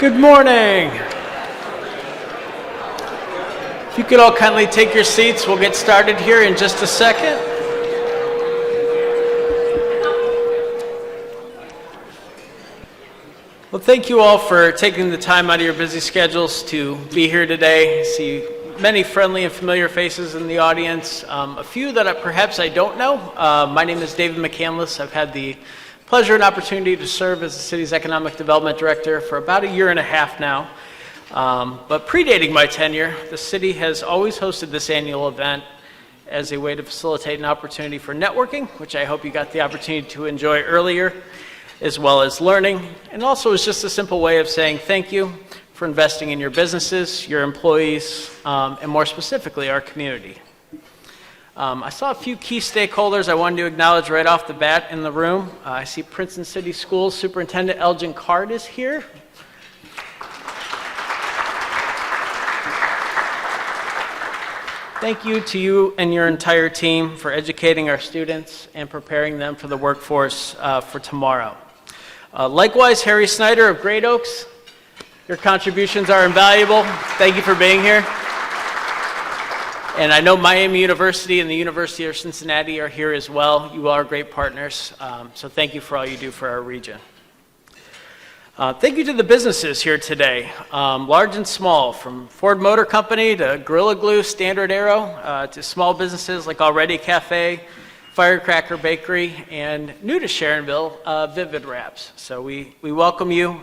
Good morning. If you could all kindly take your seats, we'll get started here in just a second. Well, thank you all for taking the time out of your busy schedules to be here today. I see many friendly and familiar faces in the audience. A few that perhaps I don't know. My name is David McCandless. I've had the pleasure and opportunity to serve as the city's economic development director for about a year and a half now. But predating my tenure, the city has always hosted this annual event as a way to facilitate an opportunity for networking, which I hope you got the opportunity to enjoy earlier, as well as learning. And also it's just a simple way of saying thank you for investing in your businesses, your employees, and more specifically, our community. I saw a few key stakeholders I wanted to acknowledge right off the bat in the room. I see Princeton City Schools Superintendent Elgin Card is here. Thank you to you and your entire team for educating our students and preparing them for the workforce for tomorrow. Likewise, Harry Snyder of Great Oaks, your contributions are invaluable. Thank you for being here. And I know Miami University and the University of Cincinnati are here as well. You are great partners, so thank you for all you do for our region. Thank you to the businesses here today, large and small, from Ford Motor Company to Gorilla Glue, Standard Arrow, to small businesses like Already Cafe, Firecracker Bakery, and new to Sharonville, Vivid Wraps. So we welcome you.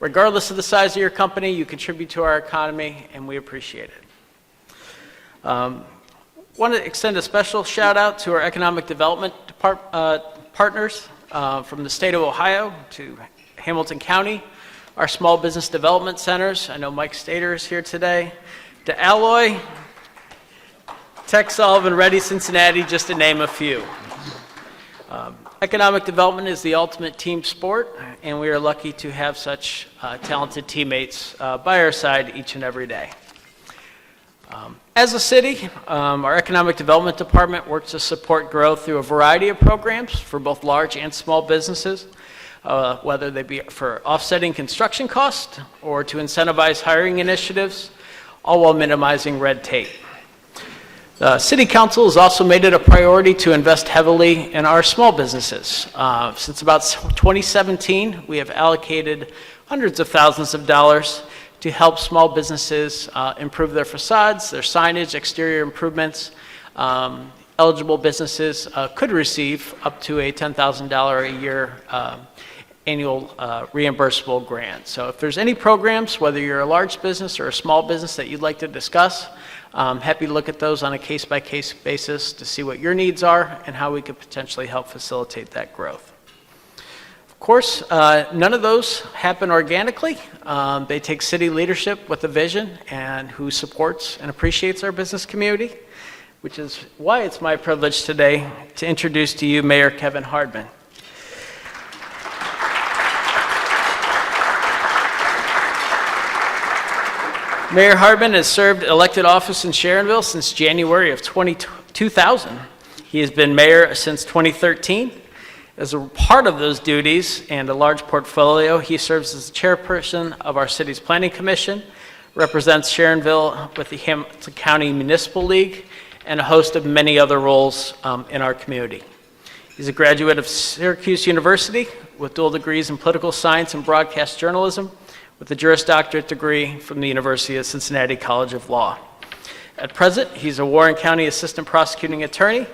Regardless of the size of your company, you contribute to our economy, and we appreciate it. Want to extend a special shout out to our economic development partners from the state of Ohio to Hamilton County, our small business development centers. I know Mike Stater is here today. To Alloy, Tech Sullivan, Ready Cincinnati, just to name a few. Economic development is the ultimate team sport, and we are lucky to have such talented teammates by our side each and every day. As a city, our Economic Development Department works to support growth through a variety of programs for both large and small businesses, whether they be for offsetting construction costs or to incentivize hiring initiatives, all while minimizing red tape. The City Council has also made it a priority to invest heavily in our small businesses. Since about 2017, we have allocated hundreds of thousands of dollars to help small businesses improve their facades, their signage, exterior improvements. Eligible businesses could receive up to a $10,000 a year annual reimbursable grant. So if there's any programs, whether you're a large business or a small business that you'd like to discuss, I'm happy to look at those on a case-by-case basis to see what your needs are and how we could potentially help facilitate that growth. Of course, none of those happen organically. They take city leadership with a vision and who supports and appreciates our business community, which is why it's my privilege today to introduce to you Mayor Kevin Hardman. Mayor Hardman has served elected office in Sharonville since January of 2000. He has been mayor since 2013. As a part of those duties and a large portfolio, he serves as the chairperson of our city's planning commission, represents Sharonville with the Hamilton County Municipal League, and a host of many other roles in our community. He's a graduate of Syracuse University with dual degrees in political science and broadcast journalism, with a Juris Doctorate degree from the University of Cincinnati College of Law. At present, he's a Warren County Assistant Prosecuting Attorney,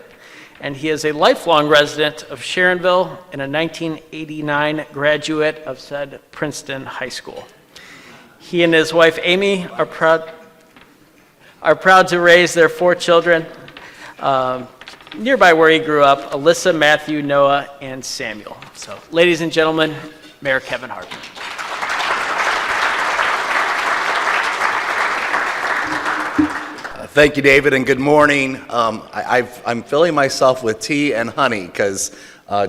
and he is a lifelong resident of Sharonville and a 1989 graduate of said Princeton High School. He and his wife Amy are proud to raise their 4 children nearby where he grew up: Alyssa, Matthew, Noah, and Samuel. So, ladies and gentlemen, Mayor Kevin Hardman. Thank you, David, and good morning. I'm filling myself with tea and honey because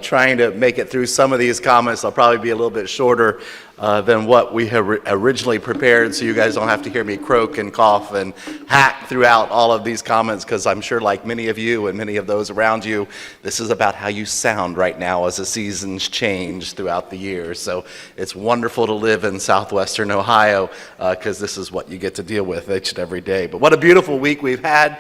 trying to make it through some of these comments. I'll probably be a little bit shorter than what we have originally prepared, so you guys don't have to hear me croak and cough and hack throughout all of these comments, because I'm sure, like many of you and many of those around you, this is about how you sound right now as the seasons change throughout the year. So it's wonderful to live in southwestern Ohio, because this is what you get to deal with each and every day. But what a beautiful week we've had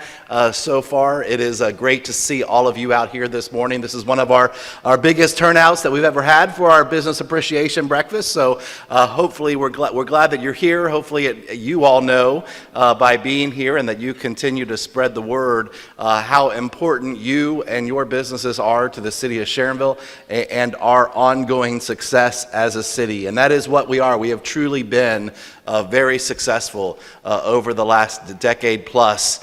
so far. It is great to see all of you out here this morning. This is one of our biggest turnouts that we've ever had for our Business Appreciation Breakfast. So hopefully we're glad that you're here. Hopefully you all know by being here, and that you continue to spread the word how important you and your businesses are to the city of Sharonville and our ongoing success as a city. And that is what we are. We have truly been very successful over the last decade plus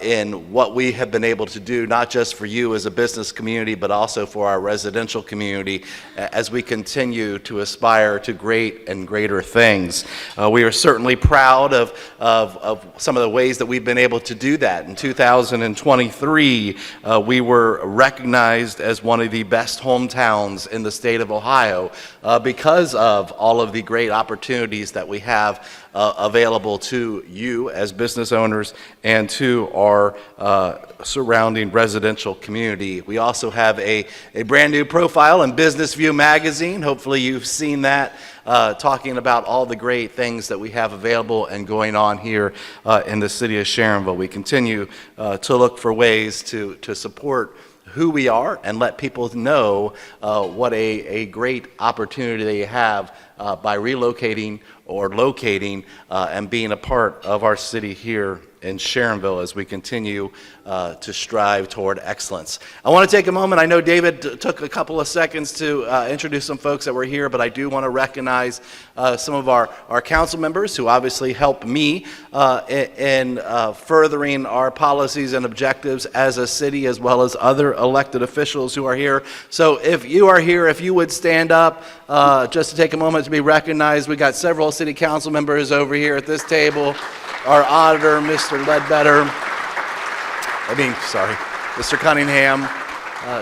in what we have been able to do, not just for you as a business community, but also for our residential community as we continue to aspire to great and greater things. We are certainly proud of some of the ways that we've been able to do that. In 2023, we were recognized as one of the best hometowns in the state of Ohio because of all of the great opportunities that we have available to you as business owners and to our surrounding residential community. We also have a brand new profile in Business View magazine. Hopefully you've seen that, talking about all the great things that we have available and going on here in the city of Sharonville. We continue to look for ways to support who we are and let people know what a great opportunity they have by relocating or locating and being a part of our city here in Sharonville as we continue to strive toward excellence. I want to take a moment. I know David took a couple of seconds to introduce some folks that were here, but I do want to recognize some of our council members who obviously help me in furthering our policies and objectives as a city, as well as other elected officials who are here. So if you are here, if you would stand up just to take a moment to be recognized. We got several city council members over here at this table. Our auditor, Mr. Mr. Cunningham.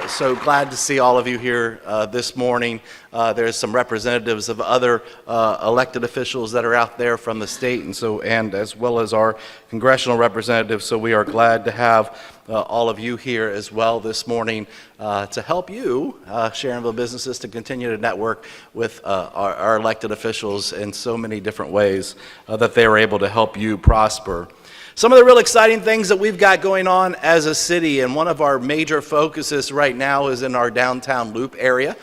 So glad to see all of you here this morning. There's some representatives of other elected officials that are out there from the state, and as well as our congressional representatives. So we are glad to have all of you here as well this morning to help you, Sharonville businesses, to continue to network with our elected officials in so many different ways that they are able to help you prosper. Some of the real exciting things that we've got going on as a city, and one of our major focuses right now is in our downtown loop area.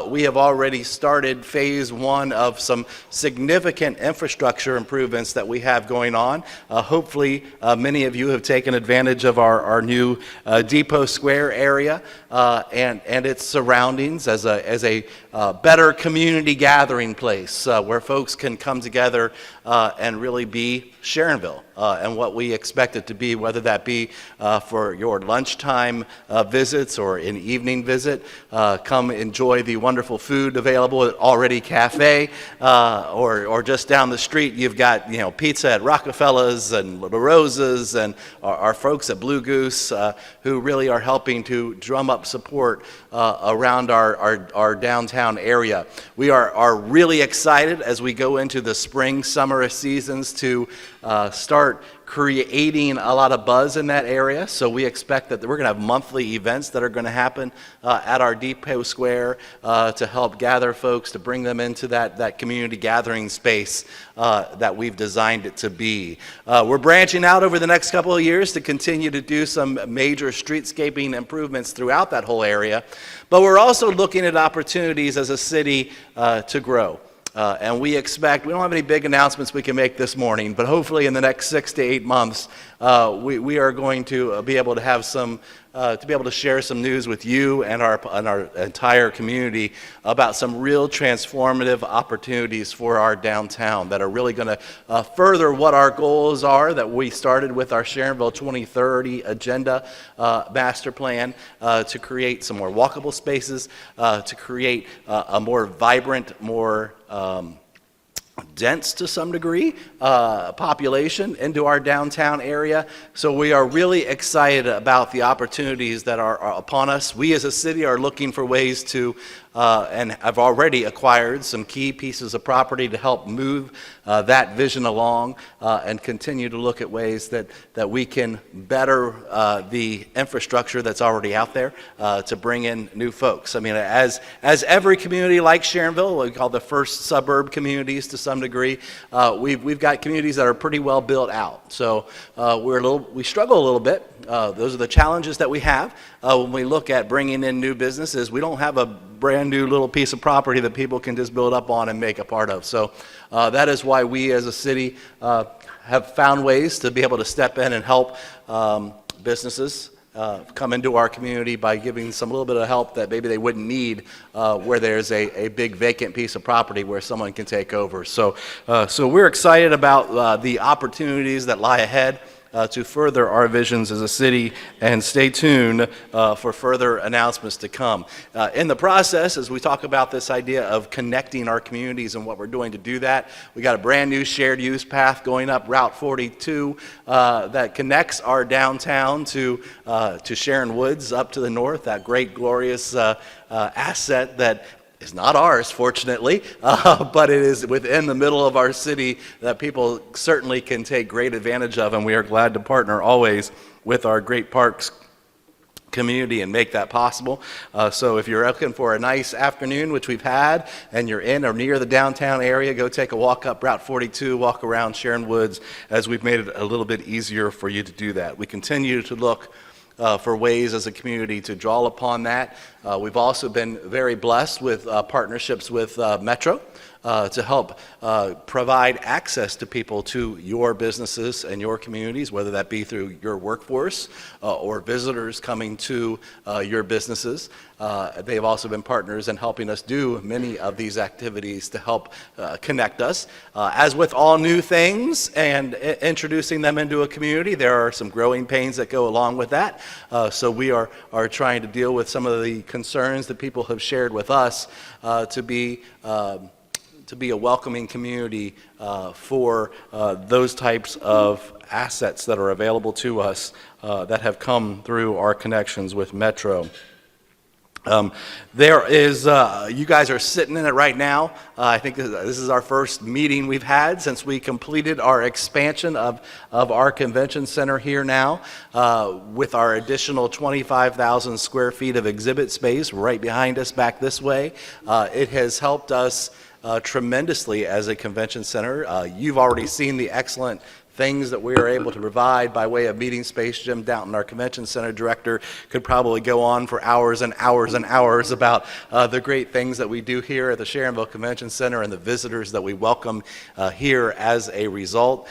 We have already started phase one of some significant infrastructure improvements that we have going on. Hopefully, many of you have taken advantage of our new Depot Square area and its surroundings as a better community gathering place where folks can come together and really be Sharonville and what we expect it to be, whether that be for your lunchtime visits or an evening visit. Come enjoy the wonderful food available at Already Cafe, or just down the street you've got pizza at Rockefeller's and La Rosa's, and our folks at Blue Goose who really are helping to drum up support around our downtown area. We are really excited as we go into the spring, summer seasons to start creating a lot of buzz in that area. So we expect that we're going to have monthly events that are going to happen at our Depot Square to help gather folks, to bring them into that community gathering space that we've designed it to be. We're branching out over the next couple of years to continue to do some major streetscaping improvements throughout that whole area. But we're also looking at opportunities as a city to grow. And we don't have any big announcements we can make this morning, but hopefully in the next 6 to 8 months, we are going to be able to have to share some news with you and our entire community about some real transformative opportunities for our downtown that are really going to further what our goals are that we started with our Sharonville 2030 agenda master plan to create some more walkable spaces, to create a more vibrant, more dense to some degree population into our downtown area. So we are really excited about the opportunities that are upon us. We as a city are looking for ways to and have already acquired some key pieces of property to help move that vision along and continue to look at ways that we can better the infrastructure that's already out there to bring in new folks. I mean, as every community like Sharonville, we call the first suburb communities to some degree, we've got communities that are pretty well built out. So we struggle a little bit. Those are the challenges that we have when we look at bringing in new businesses. We don't have a brand new little piece of property that people can just build up on and make a part of. So that is why we as a city have found ways to be able to step in and help businesses come into our community by giving some little bit of help that maybe they wouldn't need where there's a big vacant piece of property where someone can take over. So we're excited about the opportunities that lie ahead to further our visions as a city, and stay tuned for further announcements to come. In the process, as we talk about this idea of connecting our communities and what we're doing to do that, we got a brand new shared use path going up Route 42 that connects our downtown to Sharon Woods up to the north, that great, glorious asset that is not ours, fortunately, but it is within the middle of our city that people certainly can take great advantage of, and we are glad to partner always with our great parks community and make that possible. So if you're looking for a nice afternoon, which we've had, and you're in or near the downtown area, go take a walk up Route 42, walk around Sharon Woods, as we've made it a little bit easier for you to do that. We continue to look for ways as a community to draw upon that. We've also been very blessed with partnerships with Metro to help provide access to people to your businesses and your communities, whether that be through your workforce or visitors coming to your businesses. They've also been partners in helping us do many of these activities to help connect us. As with all new things and introducing them into a community, there are some growing pains that go along with that. So we are trying to deal with some of the concerns that people have shared with us to be a welcoming community for those types of assets that are available to us that have come through our connections with Metro. There is, you guys are sitting in it right now. I think this is our first meeting we've had since we completed our expansion of our convention center here now with our additional 25,000 square feet of exhibit space right behind us back this way. It has helped us tremendously as a convention center. You've already seen the excellent things that we are able to provide by way of meeting space. Jim Downton, our convention center director, could probably go on for hours and hours and hours about the great things that we do here at the Sharonville Convention Center and the visitors that we welcome here as a result.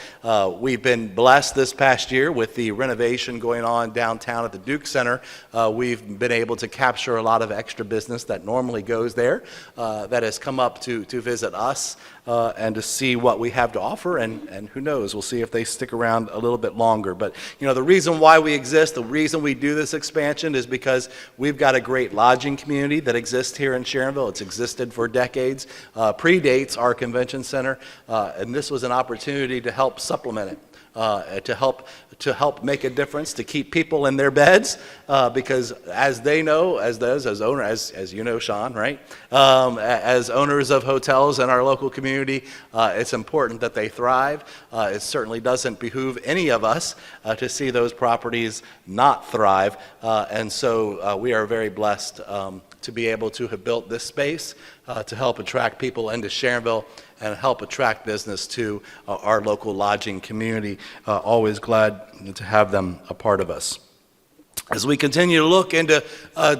We've been blessed this past year with the renovation going on downtown at the Duke Center. We've been able to capture a lot of extra business that normally goes there that has come up to visit us and to see what we have to offer, and who knows, we'll see if they stick around a little bit longer. But you know, the reason why we exist, the reason we do this expansion is because we've got a great lodging community that exists here in Sharonville. It's existed for decades, predates our convention center, and this was an opportunity to help supplement it. To help make a difference, to keep people in their beds, because as they know, as owners, as you know, Sean, right? As owners of hotels in our local community, it's important that they thrive. It certainly doesn't behoove any of us to see those properties not thrive, and so we are very blessed to be able to have built this space to help attract people into Sharonville and help attract business to our local lodging community. Always glad to have them a part of us. As we continue to look into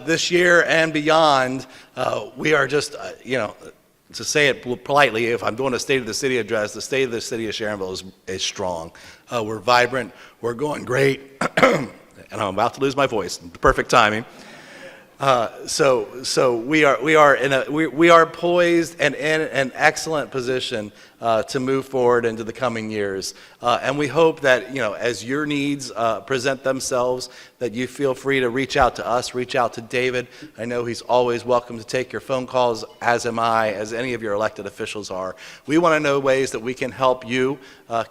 this year and beyond, we are just, to say it politely, if I'm doing a State of the City address, the State of the City of Sharonville is strong. We're vibrant, we're going great, and I'm about to lose my voice, perfect timing. So we are poised and in an excellent position to move forward into the coming years, and we hope that as your needs present themselves, that you feel free to reach out to us, reach out to David. I know he's always welcome to take your phone calls, as am I, as any of your elected officials are. We want to know ways that we can help you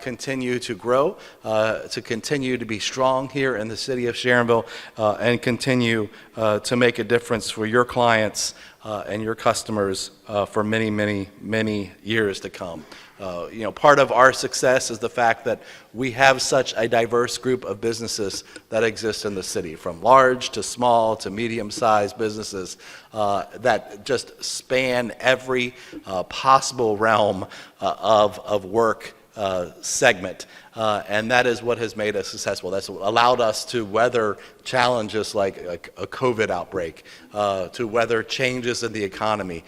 continue to grow, to continue to be strong here in the city of Sharonville, and continue to make a difference for your clients and your customers for many, many, many years to come. Part of our success is the fact that we have such a diverse group of businesses that exist in the city, from large to small to medium-sized businesses that just span every possible realm of work segment. And that is what has made us successful. That's what allowed us to weather challenges like a COVID outbreak, to weather changes in the economy,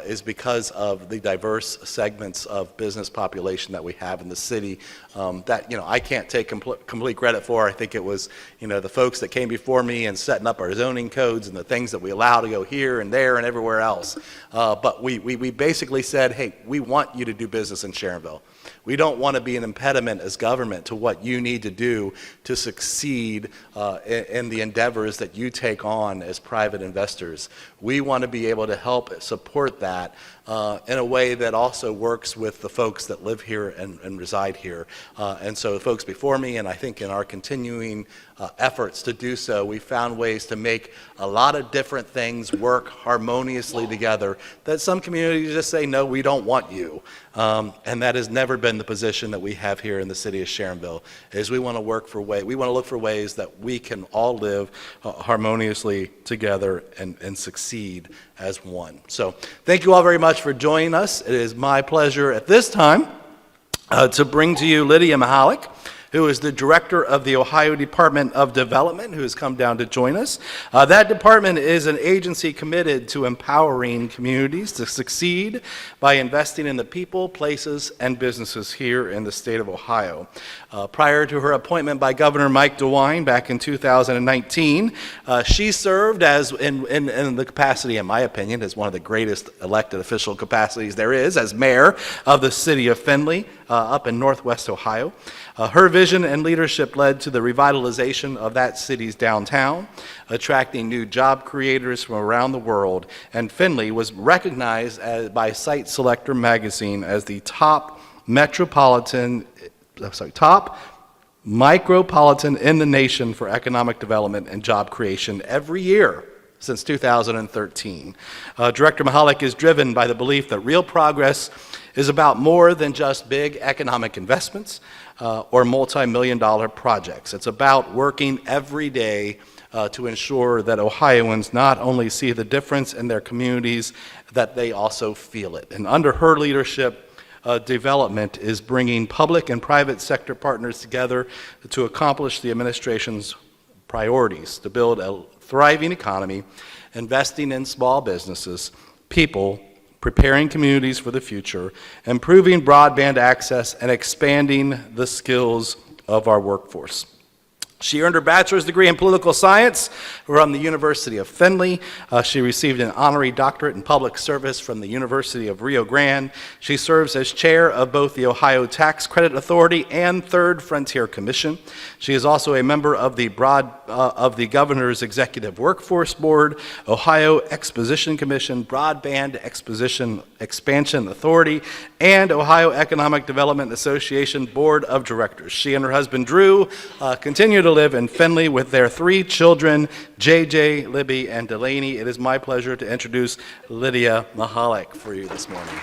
is because of the diverse segments of business population that we have in the city that I can't take complete credit for. I think it was the folks that came before me and setting up our zoning codes and the things that we allow to go here and there and everywhere else. But we basically said, hey, we want you to do business in Sharonville. We don't want to be an impediment as government to what you need to do to succeed in the endeavors that you take on as private investors. We want to be able to help support that in a way that also works with the folks that live here and reside here. And so the folks before me, and I think in our continuing efforts to do so, we found ways to make a lot of different things work harmoniously together that some communities just say, no, we don't want you. And that has never been the position that we have here in the city of Sharonville, is we want to look for ways that we can all live harmoniously together and succeed as one. So thank you all very much for joining us. It is my pleasure at this time to bring to you Lydia Mihalik, who is the director of the Ohio Department of Development, who has come down to join us. That department is an agency committed to empowering communities to succeed by investing in the people, places, and businesses here in the state of Ohio. Prior to her appointment by Governor Mike DeWine back in 2019, she served as, in the capacity, in my opinion, as one of the greatest elected official capacities there is, as mayor of the city of Findlay, up in northwest Ohio. Her vision and leadership led to the revitalization of that city's downtown, attracting new job creators from around the world, and Findlay was recognized by Site Selector magazine as the top micropolitan in the nation for economic development and job creation every year since 2013. Director Mihalik is driven by the belief that real progress is about more than just big economic investments or multi-million-dollar projects. It's about working every day to ensure that Ohioans not only see the difference in their communities, that they also feel it. And under her leadership, development is bringing public and private sector partners together to accomplish the administration's priorities, to build a thriving economy, investing in small businesses, people, preparing communities for the future, improving broadband access, and expanding the skills of our workforce. She earned her bachelor's degree in political science from the University of Findlay. She received an honorary doctorate in public service from the University of Rio Grande. She serves as chair of both the Ohio Tax Credit Authority and Third Frontier Commission. She is also a member of the Governor's Executive Workforce Board, Ohio Exposition Commission, Broadband Expansion Authority, and Ohio Economic Development Association Board of Directors. She and her husband Drew continue to live in Findlay with their 3 children, JJ, Libby, and Delaney. It is my pleasure to introduce Lydia Mihalik for you this morning.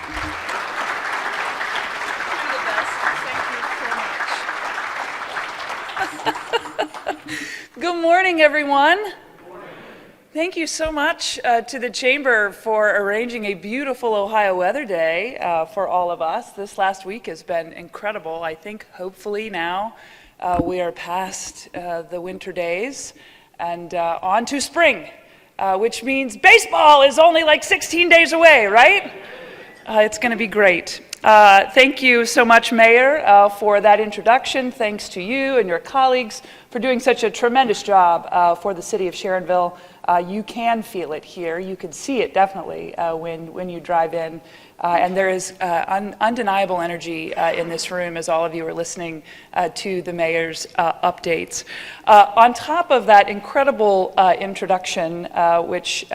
Good morning, everyone. Thank you so much to the Chamber for arranging a beautiful Ohio weather day for all of us. This last week has been incredible. I think hopefully now we are past the winter days and on to spring, which means baseball is only like 16 days away, right? It's going to be great. Thank you so much, Mayor, for that introduction. Thanks to you and your colleagues for doing such a tremendous job for the city of Sharonville You can feel it here. You can see it definitely when you drive in. And there is undeniable energy in this room as all of you are listening to the mayor's updates. On top of that incredible introduction, which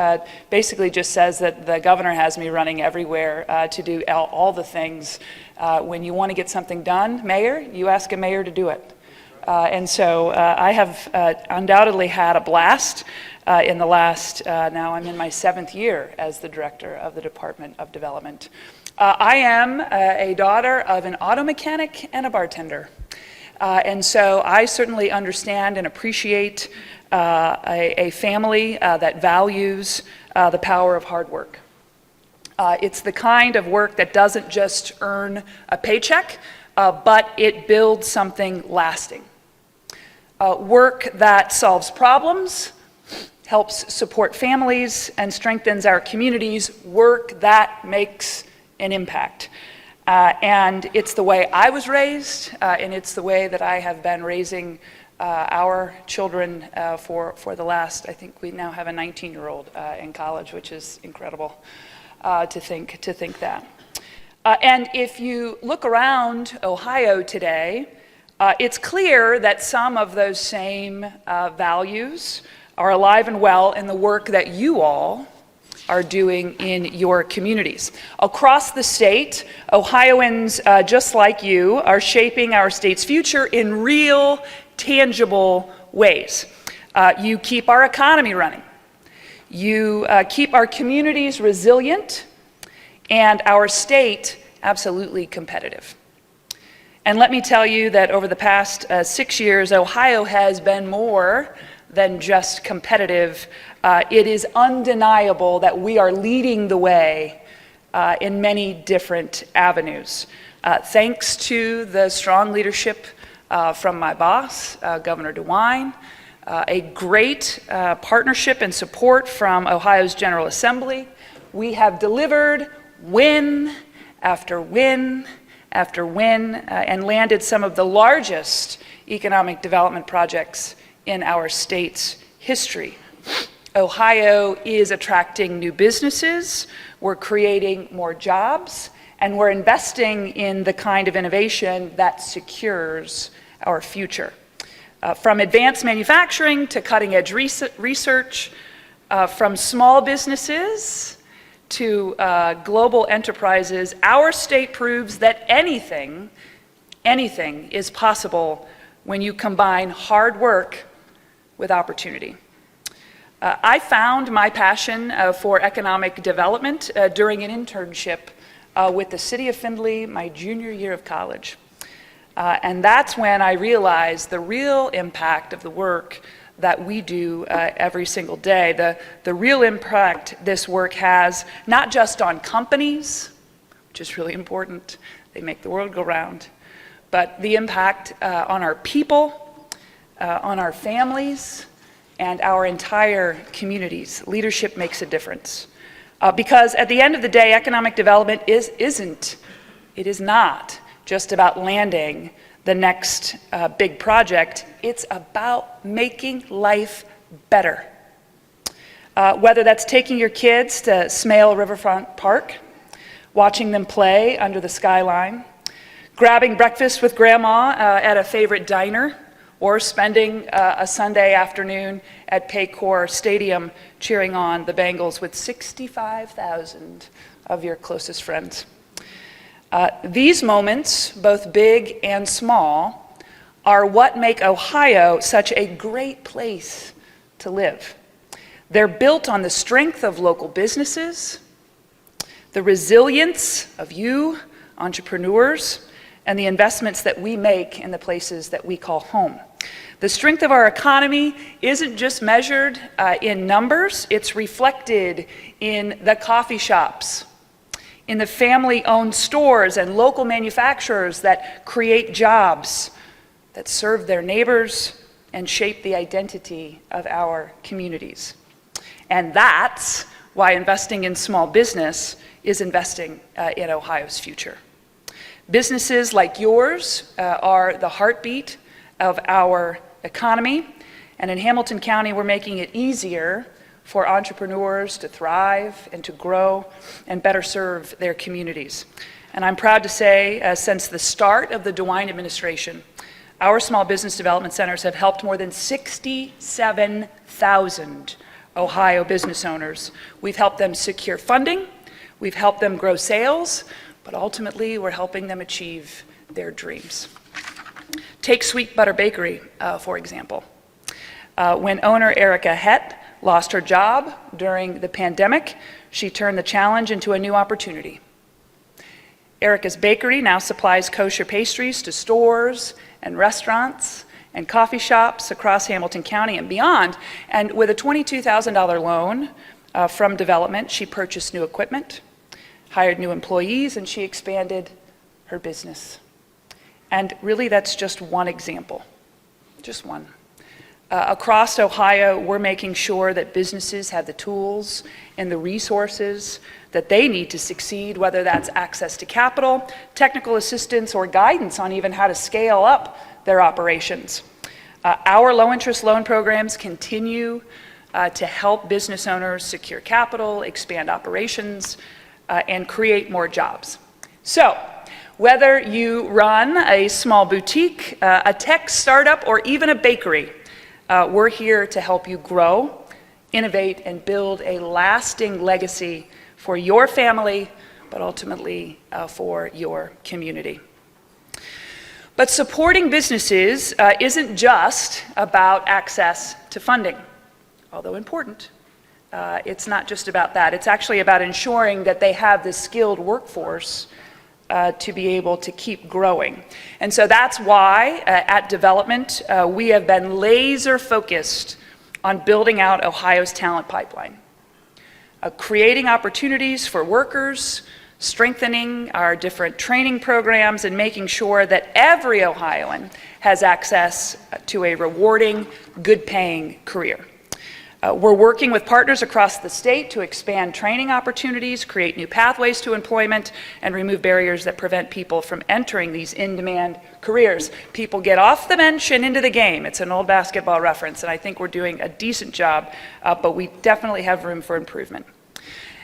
basically just says that the governor has me running everywhere to do all the things. When you want to get something done, mayor, you ask a mayor to do it. And so I have undoubtedly had a blast in the last, now I'm in my 7th year as the director of the Department of Development. I am a daughter of an auto mechanic and a bartender. And so I certainly understand and appreciate a family that values the power of hard work. It's the kind of work that doesn't just earn a paycheck, but it builds something lasting. Work that solves problems, helps support families, and strengthens our communities, work that makes an impact. And it's the way I was raised, and it's the way that I have been raising our children for the last, I think we now have a 19-year-old in college, which is incredible to think that. And if you look around Ohio today, it's clear that some of those same values are alive and well in the work that you all are doing in your communities. Across the state, Ohioans just like you are shaping our state's future in real, tangible ways. You keep our economy running. You keep our communities resilient and our state absolutely competitive. And let me tell you that over the past 6 years, Ohio has been more than just competitive. It is undeniable that we are leading the way in many different avenues. Thanks to the strong leadership from my boss, Governor DeWine, a great partnership and support from Ohio's General Assembly, we have delivered win after win after win and landed some of the largest economic development projects in our state's history. Ohio is attracting new businesses, we're creating more jobs, and we're investing in the kind of innovation that secures our future. From advanced manufacturing to cutting-edge research, from small businesses to global enterprises, our state proves that anything is possible when you combine hard work with opportunity. I found my passion for economic development during an internship with the city of Findlay my junior year of college. And that's when I realized the real impact of the work that we do every single day, the real impact this work has, not just on companies, which is really important, they make the world go round, but the impact on our people, on our families, and our entire communities. Leadership makes a difference. Because at the end of the day, economic development is not just about landing the next big project, it's about making life better. Whether that's taking your kids to Smale Riverfront Park, watching them play under the skyline, grabbing breakfast with grandma at a favorite diner, or spending a Sunday afternoon at Paycor Stadium cheering on the Bengals with 65,000 of your closest friends. These moments, both big and small, are what make Ohio such a great place to live. They're built on the strength of local businesses, the resilience of you, entrepreneurs, and the investments that we make in the places that we call home. The strength of our economy isn't just measured in numbers, it's reflected in the coffee shops, in the family-owned stores and local manufacturers that create jobs, that serve their neighbors, and shape the identity of our communities. And that's why investing in small business is investing in Ohio's future. Businesses like yours are the heartbeat of our economy, and in Hamilton County, we're making it easier for entrepreneurs to thrive and to grow and better serve their communities. And I'm proud to say, since the start of the DeWine administration, our small business development centers have helped more than 67,000 Ohio business owners. We've helped them secure funding, we've helped them grow sales, but ultimately we're helping them achieve their dreams. Take Sweet Butter Bakery, for example. When owner Erica Hett lost her job during the pandemic, she turned the challenge into a new opportunity. Erica's Bakery now supplies kosher pastries to stores and restaurants and coffee shops across Hamilton County and beyond. And with a $22,000 loan from development, she purchased new equipment, hired new employees, and she expanded her business. And really, that's just one example, just one. Across Ohio, we're making sure that businesses have the tools and the resources that they need to succeed, whether that's access to capital, technical assistance, or guidance on even how to scale up their operations. Our low-interest loan programs continue to help business owners secure capital, expand operations, and create more jobs. So, whether you run a small boutique, a tech startup, or even a bakery, we're here to help you grow, innovate, and build a lasting legacy for your family, but ultimately for your community. But supporting businesses isn't just about access to funding, although important. It's not just about that. It's actually about ensuring that they have the skilled workforce to be able to keep growing. And so that's why at Development, we have been laser focused on building out Ohio's talent pipeline, creating opportunities for workers, strengthening our different training programs, and making sure that every Ohioan has access to a rewarding, good-paying career. We're working with partners across the state to expand training opportunities, create new pathways to employment, and remove barriers that prevent people from entering these in-demand careers. People get off the bench and into the game. It's an old basketball reference, and I think we're doing a decent job, but we definitely have room for improvement.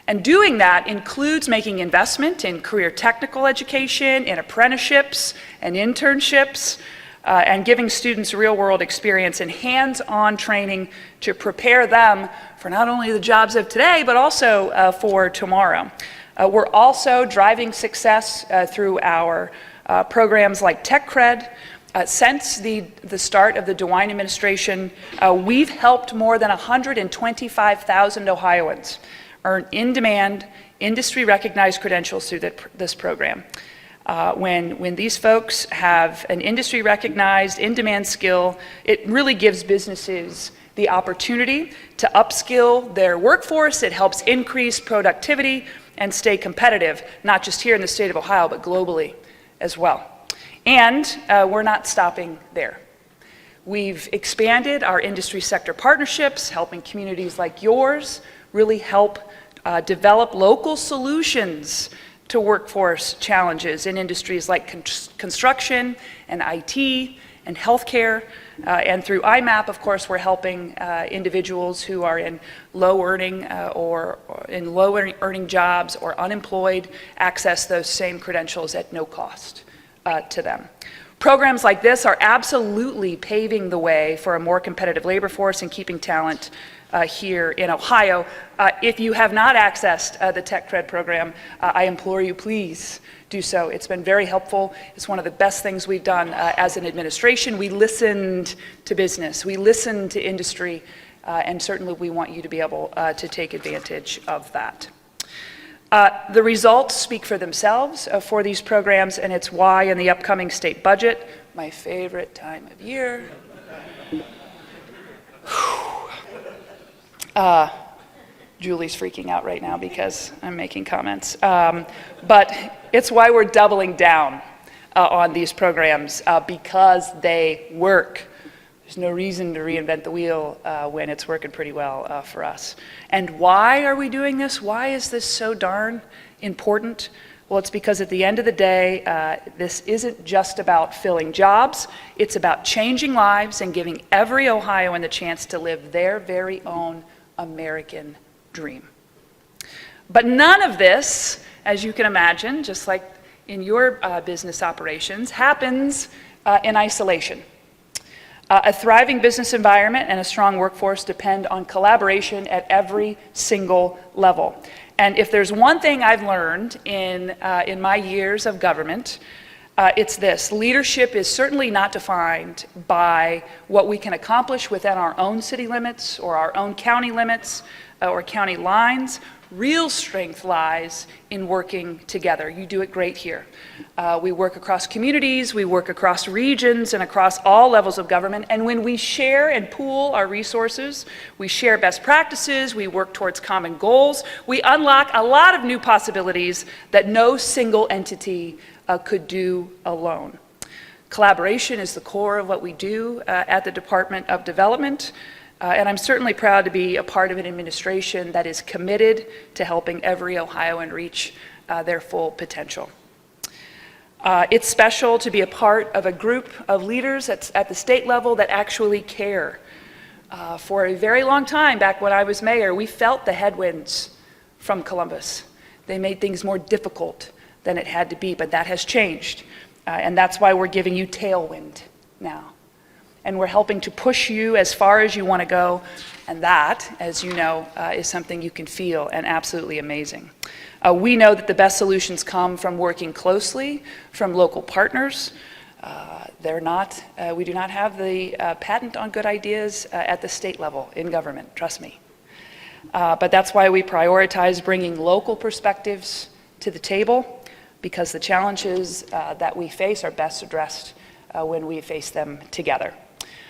And doing that includes making investment in career technical education, in apprenticeships and internships, and giving students real-world experience and hands-on training to prepare them for not only the jobs of today, but also for tomorrow. We're also driving success through our programs like TechCred. Since the start of the DeWine administration, we've helped more than 125,000 Ohioans earn in-demand, industry-recognized credentials through this program. When these folks have an industry-recognized, in-demand skill, it really gives businesses the opportunity to upskill their workforce. It helps increase productivity and stay competitive, not just here in the state of Ohio, but globally as well. And we're not stopping there. We've expanded our industry sector partnerships, helping communities like yours really help develop local solutions to workforce challenges in industries like construction and IT and healthcare. And through IMAP, of course, we're helping individuals who are in low earning or in low earning jobs or unemployed access those same credentials at no cost to them. Programs like this are absolutely paving the way for a more competitive labor force and keeping talent here in Ohio. If you have not accessed the TechCred program, I implore you, please do so. It's been very helpful. It's one of the best things we've done as an administration. We listened to business, we listened to industry, and certainly we want you to be able to take advantage of that. The results speak for themselves for these programs, and it's why in the upcoming state budget, my favorite time of year, Julie's freaking out right now because I'm making comments. But it's why we're doubling down on these programs because they work. There's no reason to reinvent the wheel when it's working pretty well for us. And why are we doing this? Why is this so darn important? Well, it's because at the end of the day, this isn't just about filling jobs. It's about changing lives and giving every Ohioan the chance to live their very own American dream. But none of this, as you can imagine, just like in your business operations, happens in isolation. A thriving business environment and a strong workforce depend on collaboration at every single level. And if there's one thing I've learned in my years of government, it's this: leadership is certainly not defined by what we can accomplish within our own city limits or our own county limits or county lines. Real strength lies in working together. You do it great here. We work across communities, we work across regions and across all levels of government, and when we share and pool our resources, we share best practices, we work towards common goals, we unlock a lot of new possibilities that no single entity could do alone. Collaboration is the core of what we do at the Department of Development. And I'm certainly proud to be a part of an administration that is committed to helping every Ohioan reach their full potential. It's special to be a part of a group of leaders at the state level that actually care. For a very long time, back when I was mayor, we felt the headwinds from Columbus. They made things more difficult than it had to be, but that has changed. And that's why we're giving you tailwind now. And we're helping to push you as far as you want to go. And that, as you know, is something you can feel and absolutely amazing. We know that the best solutions come from working closely from local partners. We do not have the patent on good ideas at the state level in government, trust me. But that's why we prioritize bringing local perspectives to the table, because the challenges that we face are best addressed when we face them together.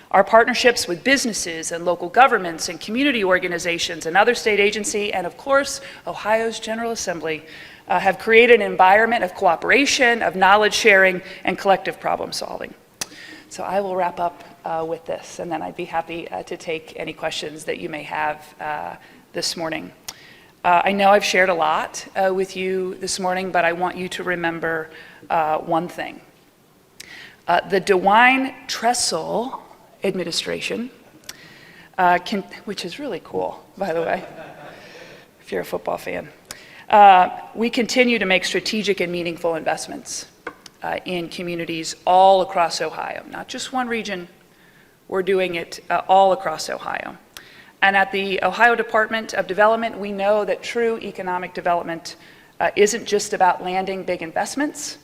Our partnerships with businesses and local governments and community organizations and other state agencies, and of course, Ohio's General Assembly, have created an environment of cooperation, of knowledge sharing, and collective problem solving. So I will wrap up with this, and then I'd be happy to take any questions that you may have this morning. I know I've shared a lot with you this morning, but I want you to remember one thing. The DeWine-Tressel administration, which is really cool, by the way, if you're a football fan. We continue to make strategic and meaningful investments in communities all across Ohio, not just one region. We're doing it all across Ohio. And at the Ohio Department of Development, we know that true economic development isn't just about landing big investments.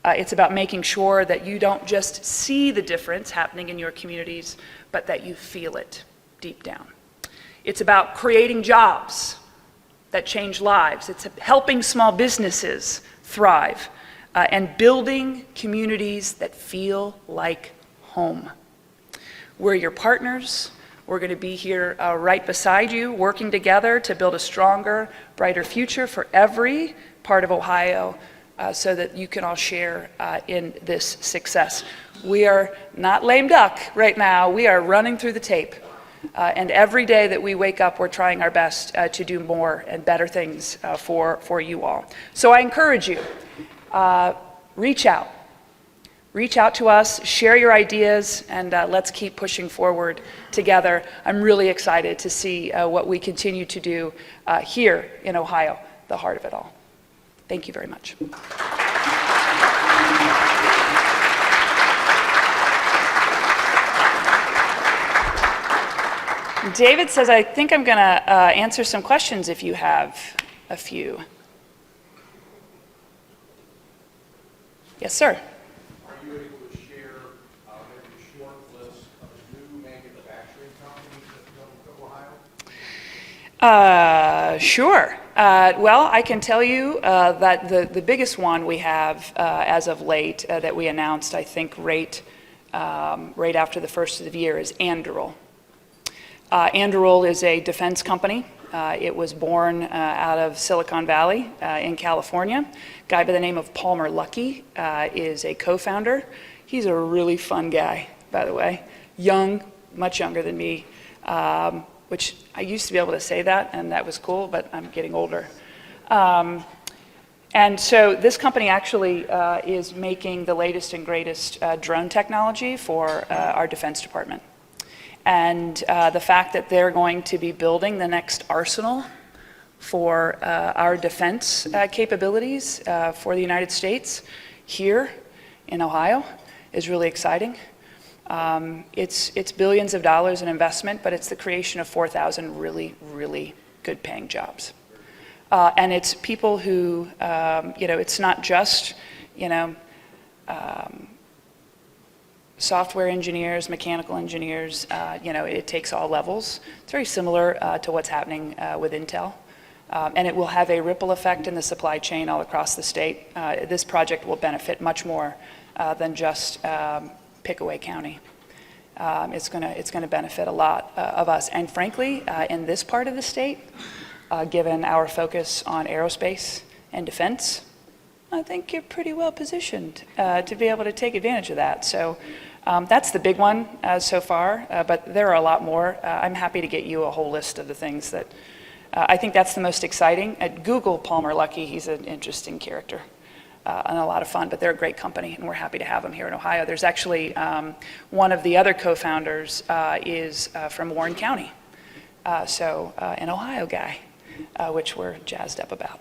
It's about making sure that you don't just see the difference happening in your communities, but that you feel it deep down. It's about creating jobs that change lives. It's helping small businesses thrive and building communities that feel like home. We're your partners. We're going to be here right beside you, working together to build a stronger, brighter future for every part of Ohio, so that you can all share in this success. We are not lame duck right now. We are running through the tape. And every day that we wake up, we're trying our best to do more and better things for you all. So I encourage you, reach out. Reach out to us, share your ideas, and let's keep pushing forward together. I'm really excited to see what we continue to do here in Ohio, the heart of it all. Thank you very much. David says, I think I'm going to answer some questions if you have a few. Yes, sir. Are you able to share maybe a short list of new manufacturing companies that come to Ohio? Sure. Well, I can tell you that the biggest one we have as of late that we announced, I think, right after the first of the year is Anduril. Anduril is a defense company. It was born out of Silicon Valley in California. A guy by the name of Palmer Luckey is a co-founder. He's a really fun guy, by the way. Young, much younger than me. Which I used to be able to say that, and that was cool, but I'm getting older. And so this company actually is making the latest and greatest drone technology for our Defense Department. And the fact that they're going to be building the next arsenal for our defense capabilities for the United States here in Ohio is really exciting. It's billions of dollars in investment, but it's the creation of 4,000 really, really good paying jobs. And it's people who, it's not just, software engineers, mechanical engineers, it takes all levels. It's very similar to what's happening with Intel. And it will have a ripple effect in the supply chain all across the state. This project will benefit much more than just Pickaway County. It's going to benefit a lot of us. And frankly, in this part of the state, given our focus on aerospace and defense, I think you're pretty well positioned to be able to take advantage of that. So that's the big one so far, but there are a lot more. I'm happy to get you a whole list of the things that I think that's the most exciting. At Google, Palmer Luckey, he's an interesting character and a lot of fun, but they're a great company, and we're happy to have them here in Ohio. There's actually one of the other co-founders is from Warren County, so an Ohio guy, which we're jazzed up about.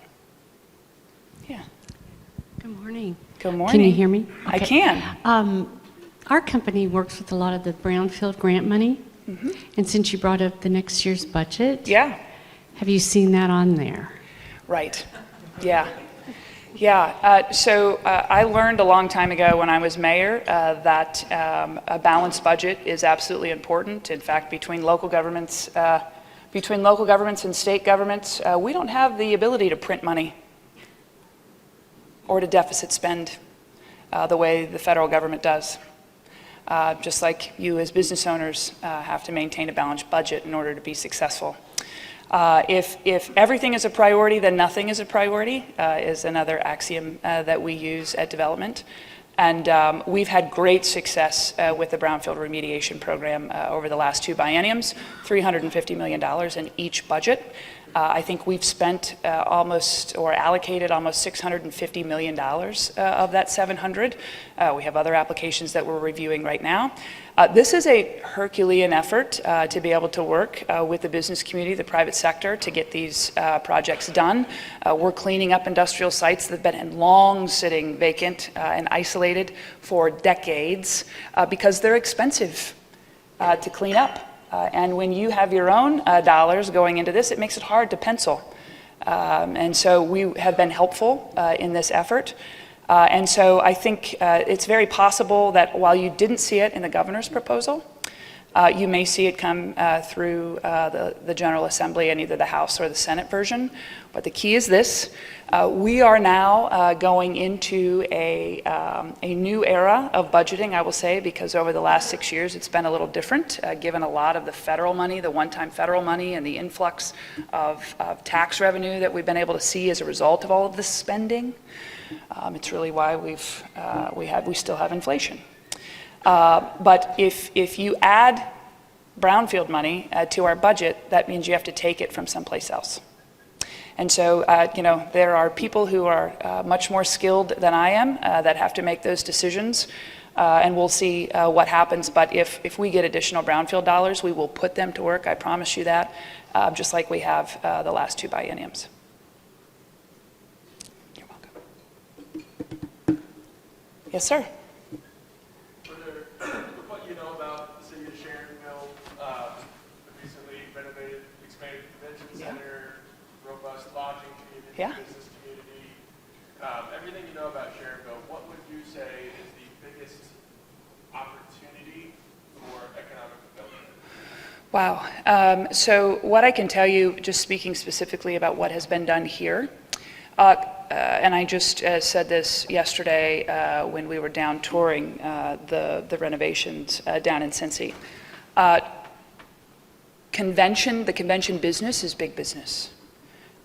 Yeah. Good morning. Good morning. Can you hear me? I can. Our company works with a lot of the brownfield grant money, and since you brought up the next year's budget, Yeah. have you seen that on there? Right. Yeah. Yeah. So I learned a long time ago when I was mayor that a balanced budget is absolutely important. In fact, between local governments and state governments, we don't have the ability to print money or to deficit spend the way the federal government does. Just like you as business owners have to maintain a balanced budget in order to be successful. If everything is a priority, then nothing is a priority, is another axiom that we use at development. And we've had great success with the brownfield remediation program over the last 2 bienniums, $350 million in each budget. I think we've spent allocated almost $650 million of that 700. We have other applications that we're reviewing right now. This is a Herculean effort to be able to work with the business community, the private sector, to get these projects done. We're cleaning up industrial sites that have been long sitting vacant and isolated for decades because they're expensive to clean up. And when you have your own dollars going into this, it makes it hard to pencil. And so we have been helpful in this effort. And so I think it's very possible that while you didn't see it in the governor's proposal, you may see it come through the General Assembly in either the House or the Senate version. But the key is this. We are now going into a new era of budgeting, I will say, because over the last 6 years it's been a little different, given a lot of the federal money, the one-time federal money, and the influx of tax revenue that we've been able to see as a result of all of this spending. It's really why we still have inflation. But if you add brownfield money to our budget, that means you have to take it from someplace else. And so, there are people who are much more skilled than I am that have to make those decisions, and we'll see what happens. But if we get additional brownfield dollars, we will put them to work, I promise you that, just like we have the last 2 bienniums. You're welcome. Yes, sir. What you know about the city of Sharonville, the recently renovated, expanded convention center, robust lodging community, business community, everything you know about Sharonville, what would you say is the biggest opportunity for economic development? Wow. So what I can tell you, just speaking specifically about what has been done here, and I just said this yesterday when we were down touring the renovations down in Cincy. The convention business is big business.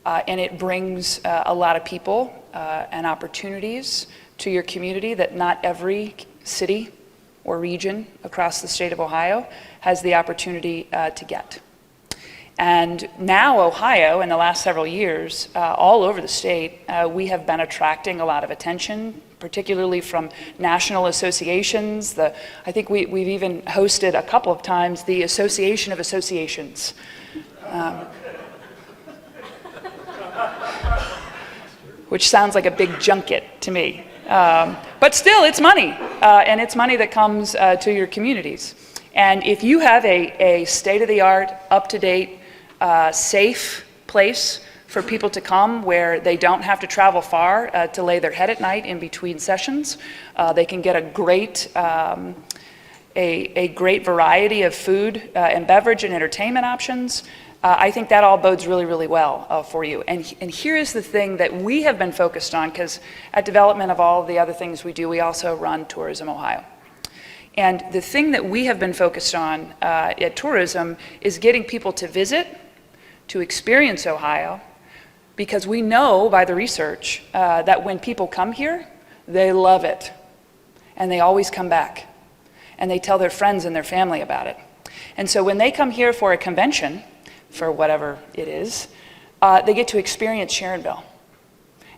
And it brings a lot of people and opportunities to your community that not every city or region across the state of Ohio has the opportunity to get. And now Ohio, in the last several years, all over the state, we have been attracting a lot of attention, particularly from national associations. I think we've even hosted a couple of times the Association of Associations. Which sounds like a big junket to me. But still, it's money, and it's money that comes to your communities. And if you have a state-of-the-art, up-to-date, safe place for people to come where they don't have to travel far to lay their head at night in between sessions, they can get a great variety of food and beverage and entertainment options. I think that all bodes really, really well for you. And here is the thing that we have been focused on, because at development of all of the other things we do, we also run Tourism Ohio. And the thing that we have been focused on at tourism is getting people to visit, to experience Ohio, because we know by the research that when people come here, they love it. And they always come back. And they tell their friends and their family about it. And so when they come here for a convention, for whatever it is, they get to experience Sharonville.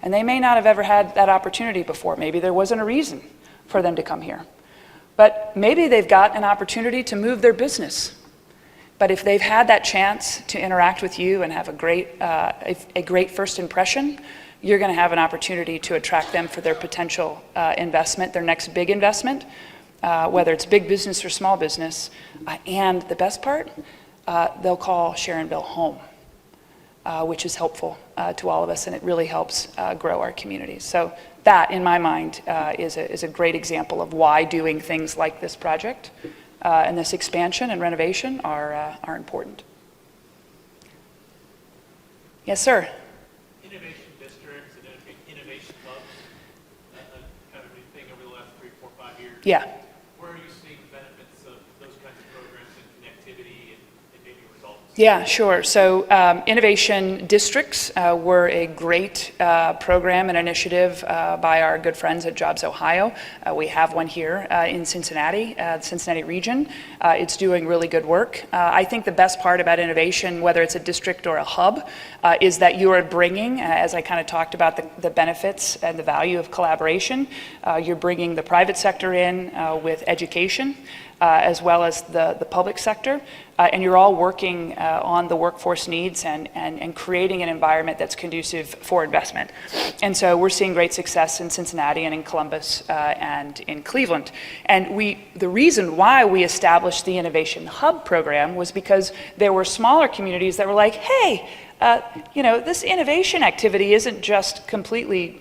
And they may not have ever had that opportunity before. Maybe there wasn't a reason for them to come here. But maybe they've got an opportunity to move their business. But if they've had that chance to interact with you and have a great first impression, you're going to have an opportunity to attract them for their potential investment, their next big investment, whether it's big business or small business. And the best part, they'll call Sharonville home, which is helpful to all of us, and it really helps grow our communities. So that, in my mind, is a great example of why doing things like this project and this expansion and renovation are important. Yes, sir? Innovation districts and innovation hubs, kind of a new thing over the last 3, 4, 5 years. Yeah. Where are you seeing the benefits of those kinds of programs and connectivity and maybe results? Yeah, sure. So innovation districts were a great program and initiative by our good friends at Jobs Ohio. We have one here in Cincinnati, the Cincinnati region. It's doing really good work. I think the best part about innovation, whether it's a district or a hub, is that you are bringing, as I kind of talked about the benefits and the value of collaboration, you're bringing the private sector in with education, as well as the public sector, and you're all working on the workforce needs and creating an environment that's conducive for investment. And so we're seeing great success in Cincinnati and in Columbus and in Cleveland. And the reason why we established the Innovation Hub program was because there were smaller communities that were like, hey, this innovation activity isn't just completely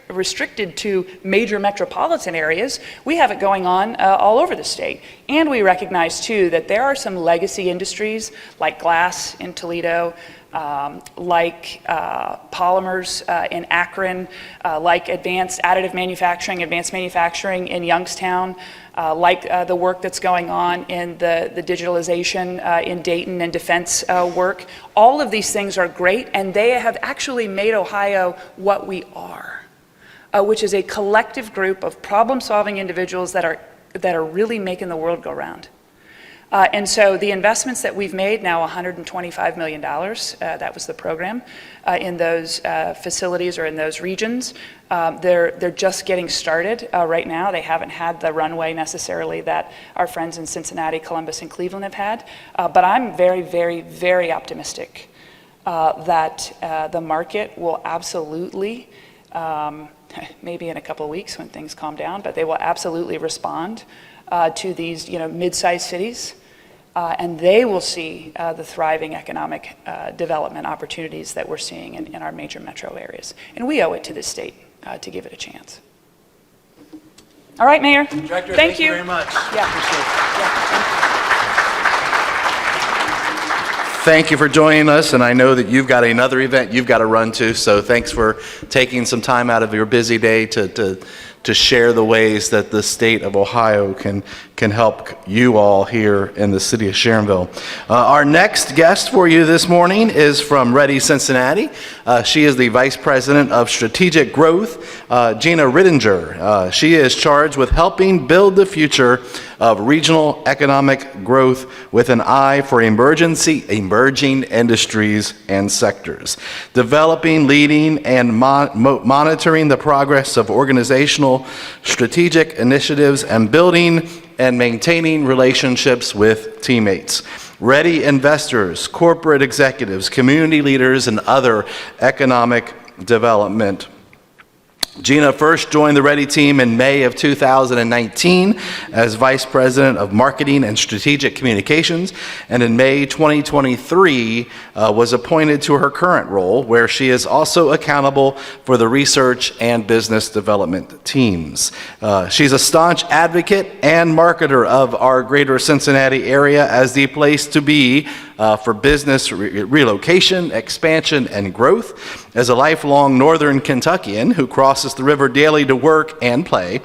restricted to major metropolitan areas. We have it going on all over the state. And we recognize, too, that there are some legacy industries like glass in Toledo, like polymers in Akron, like advanced additive manufacturing, advanced manufacturing in Youngstown, like the work that's going on in the digitalization in Dayton and defense work. All of these things are great, and they have actually made Ohio what we are, which is a collective group of problem-solving individuals that are really making the world go round. And so the investments that we've made, now $125 million, that was the program, in those facilities or in those regions, they're just getting started right now. They haven't had the runway necessarily that our friends in Cincinnati, Columbus, and Cleveland have had. But I'm very, very, very optimistic that the market will absolutely, maybe in a couple of weeks when things calm down, but they will absolutely respond to these mid-sized cities. And they will see the thriving economic development opportunities that we're seeing in our major metro areas. And we owe it to the state to give it a chance. All right, Mayor. Director, thank you very much. Yeah. Thank you for joining us, and I know that you've got another event you've got to run to, so thanks for taking some time out of your busy day to share the ways that the state of Ohio can help you all here in the city of Sharonville. Our next guest for you this morning is from Ready Cincinnati. She is the Vice President of Strategic Growth, Gina Rittinger. She is charged with helping build the future of regional economic growth with an eye for emerging industries and sectors, developing, leading, and monitoring the progress of organizational strategic initiatives, and building and maintaining relationships with teammates, ready investors, corporate executives, community leaders, and other economic development. Gina first joined the Ready team in May of 2019 as Vice President of Marketing and Strategic Communications, and in May 2023 was appointed to her current role, where she is also accountable for the research and business development teams. She's a staunch advocate and marketer of our greater Cincinnati area as the place to be for business relocation, expansion, and growth. As a lifelong Northern Kentuckian who crosses the river daily to work and play,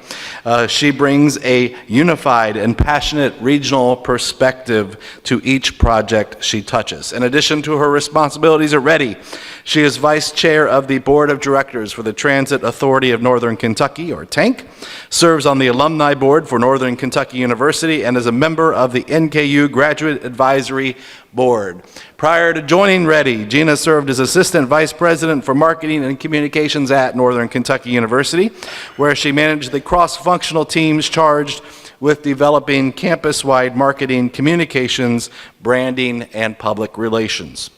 she brings a unified and passionate regional perspective to each project she touches. In addition to her responsibilities at Ready, she is Vice Chair of the Board of Directors for the Transit Authority of Northern Kentucky, or TANK, serves on the Alumni Board for Northern Kentucky University, and is a member of the NKU Graduate Advisory Board. Prior to joining Ready, Gina served as Assistant Vice President for Marketing and Communications at Northern Kentucky University, where she managed the cross-functional teams charged with developing campus-wide marketing, communications, branding, and public relations.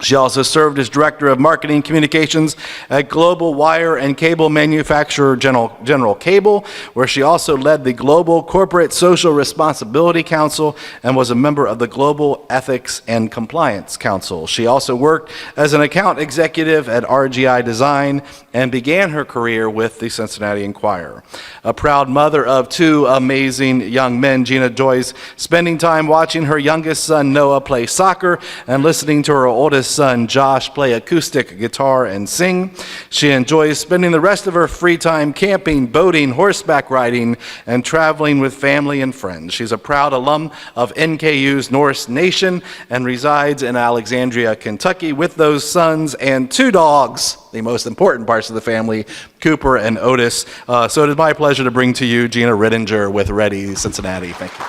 She also served as Director of Marketing Communications at global wire and cable manufacturer General Cable, where she also led the Global Corporate Social Responsibility Council and was a member of the Global Ethics and Compliance Council. She also worked as an account executive at RGI Design and began her career with the Cincinnati Enquirer. A proud mother of two amazing young men, Gina enjoys spending time watching her youngest son Noah play soccer and listening to her oldest son Josh play acoustic guitar and sing. She enjoys spending the rest of her free time camping, boating, horseback riding, and traveling with family and friends. She's a proud alum of NKU's Norse Nation and resides in Alexandria, Kentucky, with those sons and two dogs, the most important parts of the family, Cooper and Otis. So it is my pleasure to bring to you Gina Rittinger with Ready Cincinnati. Thank you.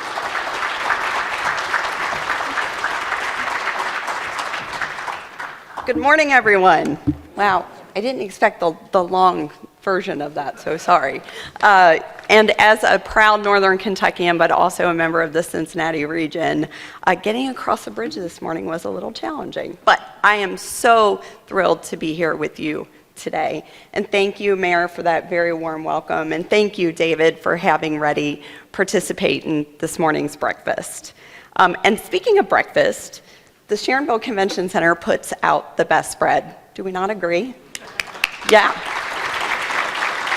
Good morning, everyone. Wow, I didn't expect the long version of that, so sorry. And as a proud Northern Kentuckian, but also a member of the Cincinnati region, getting across the bridge this morning was a little challenging. But I am so thrilled to be here with you today. And thank you, Mayor, for that very warm welcome. And thank you, David, for having Ready participate in this morning's breakfast. And speaking of breakfast, the Sharonville Convention Center puts out the best bread. Do we not agree? Yeah.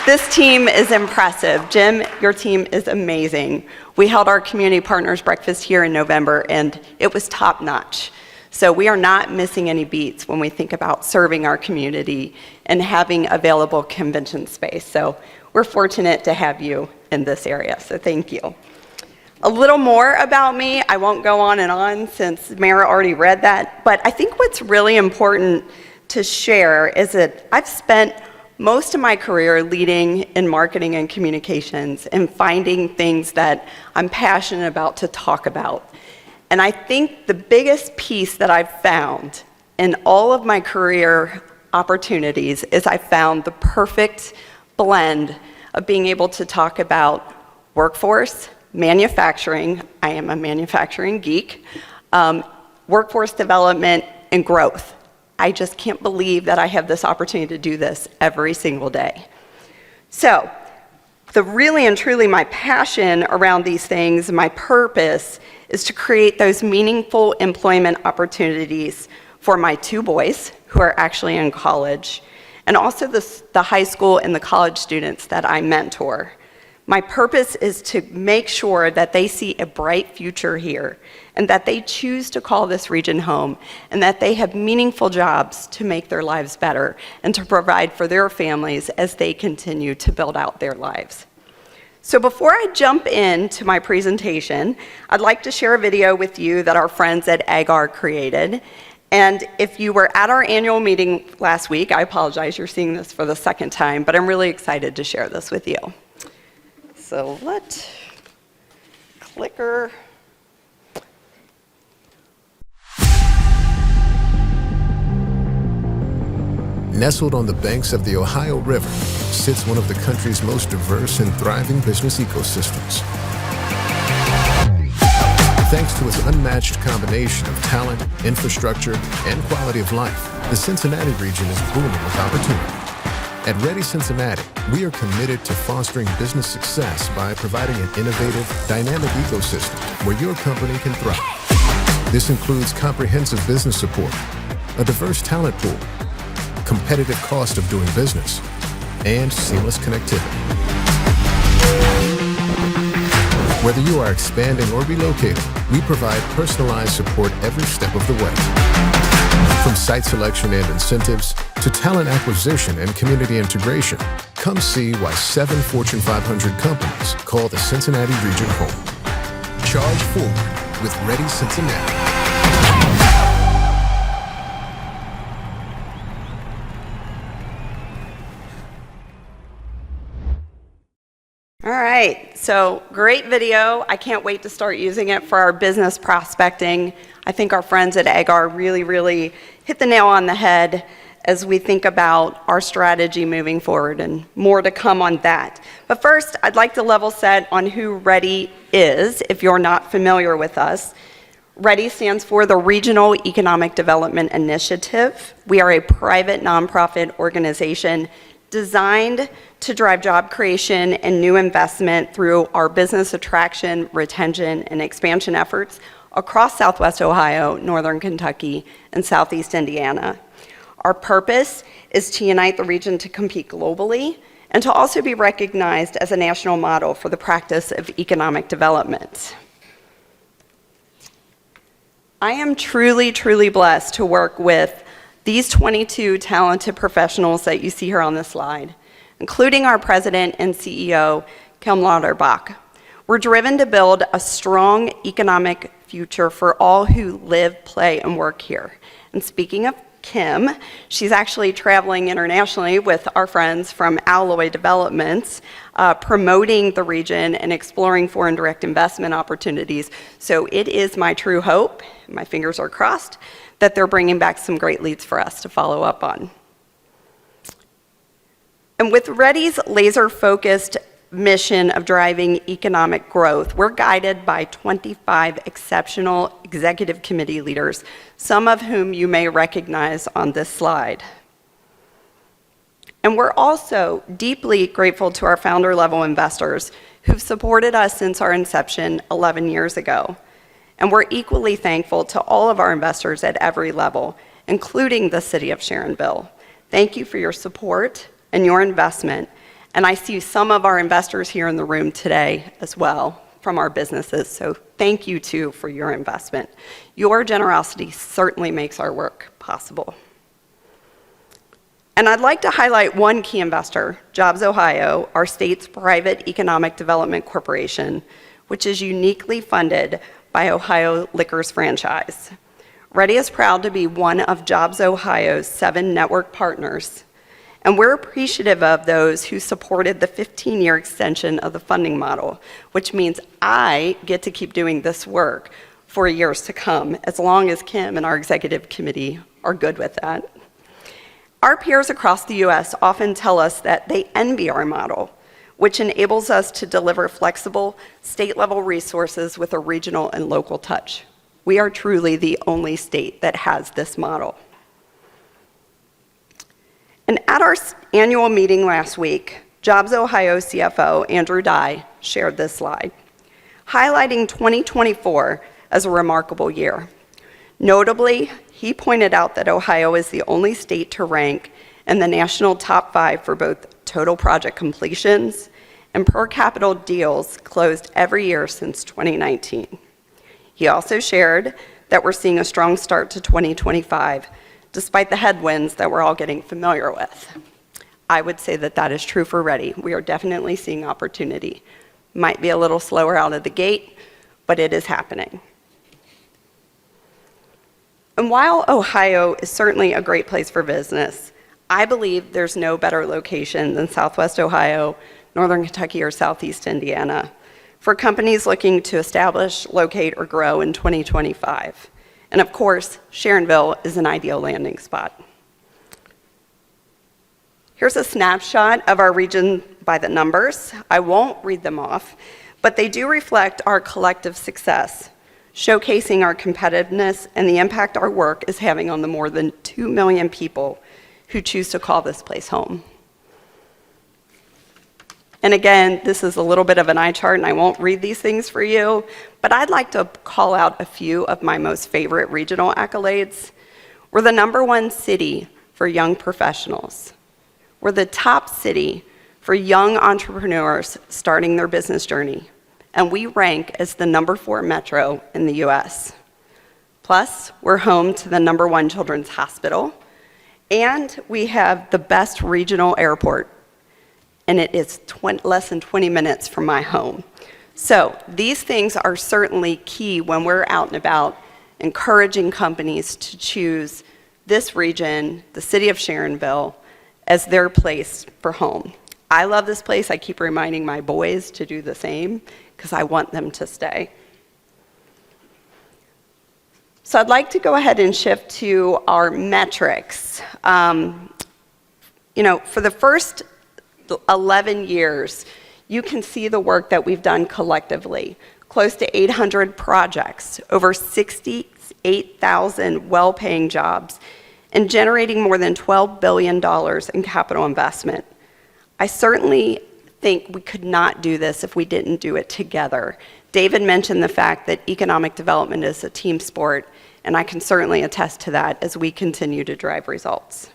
This team is impressive. Jim, your team is amazing. We held our community partners breakfast here in November, and it was top notch. So we are not missing any beats when we think about serving our community and having available convention space. So we're fortunate to have you in this area, so thank you. A little more about me. I won't go on and on since Mara already read that, but I think what's really important to share is that I've spent most of my career leading in marketing and communications and finding things that I'm passionate about to talk about. And I think the biggest piece that I've found in all of my career opportunities is I found the perfect blend of being able to talk about workforce, manufacturing, I am a manufacturing geek, workforce development, and growth. I just can't believe that I have this opportunity to do this every single day. So, the really and truly my passion around these things, my purpose, is to create those meaningful employment opportunities for my two boys, who are actually in college, and also the high school and the college students that I mentor. My purpose is to make sure that they see a bright future here and that they choose to call this region home and that they have meaningful jobs to make their lives better and to provide for their families as they continue to build out their lives. So before I jump into my presentation, I'd like to share a video with you that our friends at AGAR created. And if you were at our annual meeting last week, I apologize, you're seeing this for the second time, but I'm really excited to share this with you. So clicker. Nestled on the banks of the Ohio River sits one of the country's most diverse and thriving business ecosystems. Thanks to its unmatched combination of talent, infrastructure, and quality of life, the Cincinnati region is booming with opportunity. At Ready Cincinnati, we are committed to fostering business success by providing an innovative, dynamic ecosystem where your company can thrive. This includes comprehensive business support, a diverse talent pool, competitive cost of doing business, and seamless connectivity. Whether you are expanding or relocating, we provide personalized support every step of the way. From site selection and incentives to talent acquisition and community integration, come see why 7 Fortune 500 companies call the Cincinnati region home. Charge forward with Ready Cincinnati. All right, so great video. I can't wait to start using it for our business prospecting. I think our friends at AGAR really hit the nail on the head as we think about our strategy moving forward, and more to come on that. But first, I'd like to level set on who READY is, if you're not familiar with us. READY stands for the Regional Economic Development Initiative. We are a private nonprofit organization designed to drive job creation and new investment through our business attraction, retention, and expansion efforts across Southwest Ohio, Northern Kentucky, and Southeast Indiana. Our purpose is to unite the region to compete globally and to also be recognized as a national model for the practice of economic development. I am truly blessed to work with these 22 talented professionals that you see here on this slide, including our president and CEO, Kim Lauterbach. We're driven to build a strong economic future for all who live, play, and work here. And speaking of Kim, she's actually traveling internationally with our friends from Alloy Developments, promoting the region and exploring foreign direct investment opportunities. So it is my true hope, my fingers are crossed, that they're bringing back some great leads for us to follow up on. And with READY's laser-focused mission of driving economic growth, we're guided by 25 exceptional executive committee leaders, some of whom you may recognize on this slide. And we're also deeply grateful to our founder-level investors who've supported us since our inception 11 years ago. And we're equally thankful to all of our investors at every level, including the City of Sharonville. Thank you for your support and your investment. And I see some of our investors here in the room today as well from our businesses. So thank you too for your investment. Your generosity certainly makes our work possible. And I'd like to highlight one key investor, Jobs Ohio, our state's private economic development corporation, which is uniquely funded by Ohio Liquors franchise. READY is proud to be one of Jobs Ohio's 7 network partners, and we're appreciative of those who supported the 15-year extension of the funding model, which means I get to keep doing this work for years to come, as long as Kim and our executive committee are good with that. Our peers across the U.S. often tell us that they envy our model, which enables us to deliver flexible state-level resources with a regional and local touch. We are truly the only state that has this model. And at our annual meeting last week, Jobs Ohio CFO Andrew Dye shared this slide, highlighting 2024 as a remarkable year. Notably, he pointed out that Ohio is the only state to rank in the national top 5 for both total project completions and per capita deals closed every year since 2019. He also shared that we're seeing a strong start to 2025, despite the headwinds that we're all getting familiar with. I would say that that is true for READY. We are definitely seeing opportunity. Might be a little slower out of the gate, but it is happening. And while Ohio is certainly a great place for business, I believe there's no better location than Southwest Ohio, Northern Kentucky, or Southeast Indiana. for companies looking to establish, locate, or grow in 2025. And of course, Sharonville is an ideal landing spot. Here's a snapshot of our region by the numbers. I won't read them off, but they do reflect our collective success, showcasing our competitiveness and the impact our work is having on the more than 2 million people who choose to call this place home. And again, this is a little bit of an eye chart, and I won't read these things for you, but I'd like to call out a few of my most favorite regional accolades. We're the #1 city for young professionals. We're the top city for young entrepreneurs starting their business journey, and we rank as the #4 metro in the US. Plus, we're home to the #1 children's hospital, and we have the best regional airport, and it is less than 20 minutes from my home. So these things are certainly key when we're out and about encouraging companies to choose this region, the city of Sharonville, as their place for home. I love this place. I keep reminding my boys to do the same because I want them to stay. So I'd like to go ahead and shift to our metrics. For the first 11 years, you can see the work that we've done collectively. Close to 800 projects, over 68,000 well-paying jobs, and generating more than $12 billion in capital investment. I certainly think we could not do this if we didn't do it together. David mentioned the fact that economic development is a team sport, and I can certainly attest to that as we continue to drive results.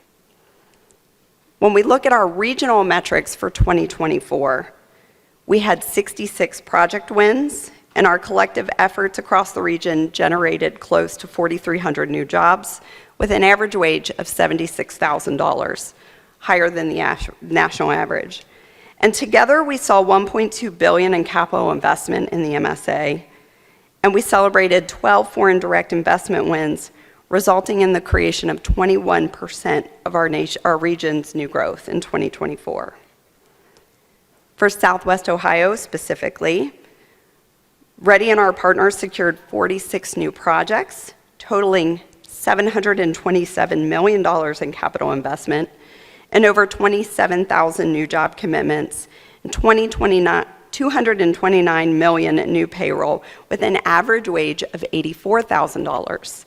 When we look at our regional metrics for 2024, we had 66 project wins, and our collective efforts across the region generated close to 4,300 new jobs with an average wage of $76,000, higher than the national average. And together we saw $1.2 billion in capital investment in the MSA, and we celebrated 12 foreign direct investment wins, resulting in the creation of 21% of our region's new growth in 2024. For Southwest Ohio specifically, Ready and our partners secured 46 new projects, totaling $727 million in capital investment, and over 27,000 new job commitments, and 229 million in new payroll, with an average wage of $84,000.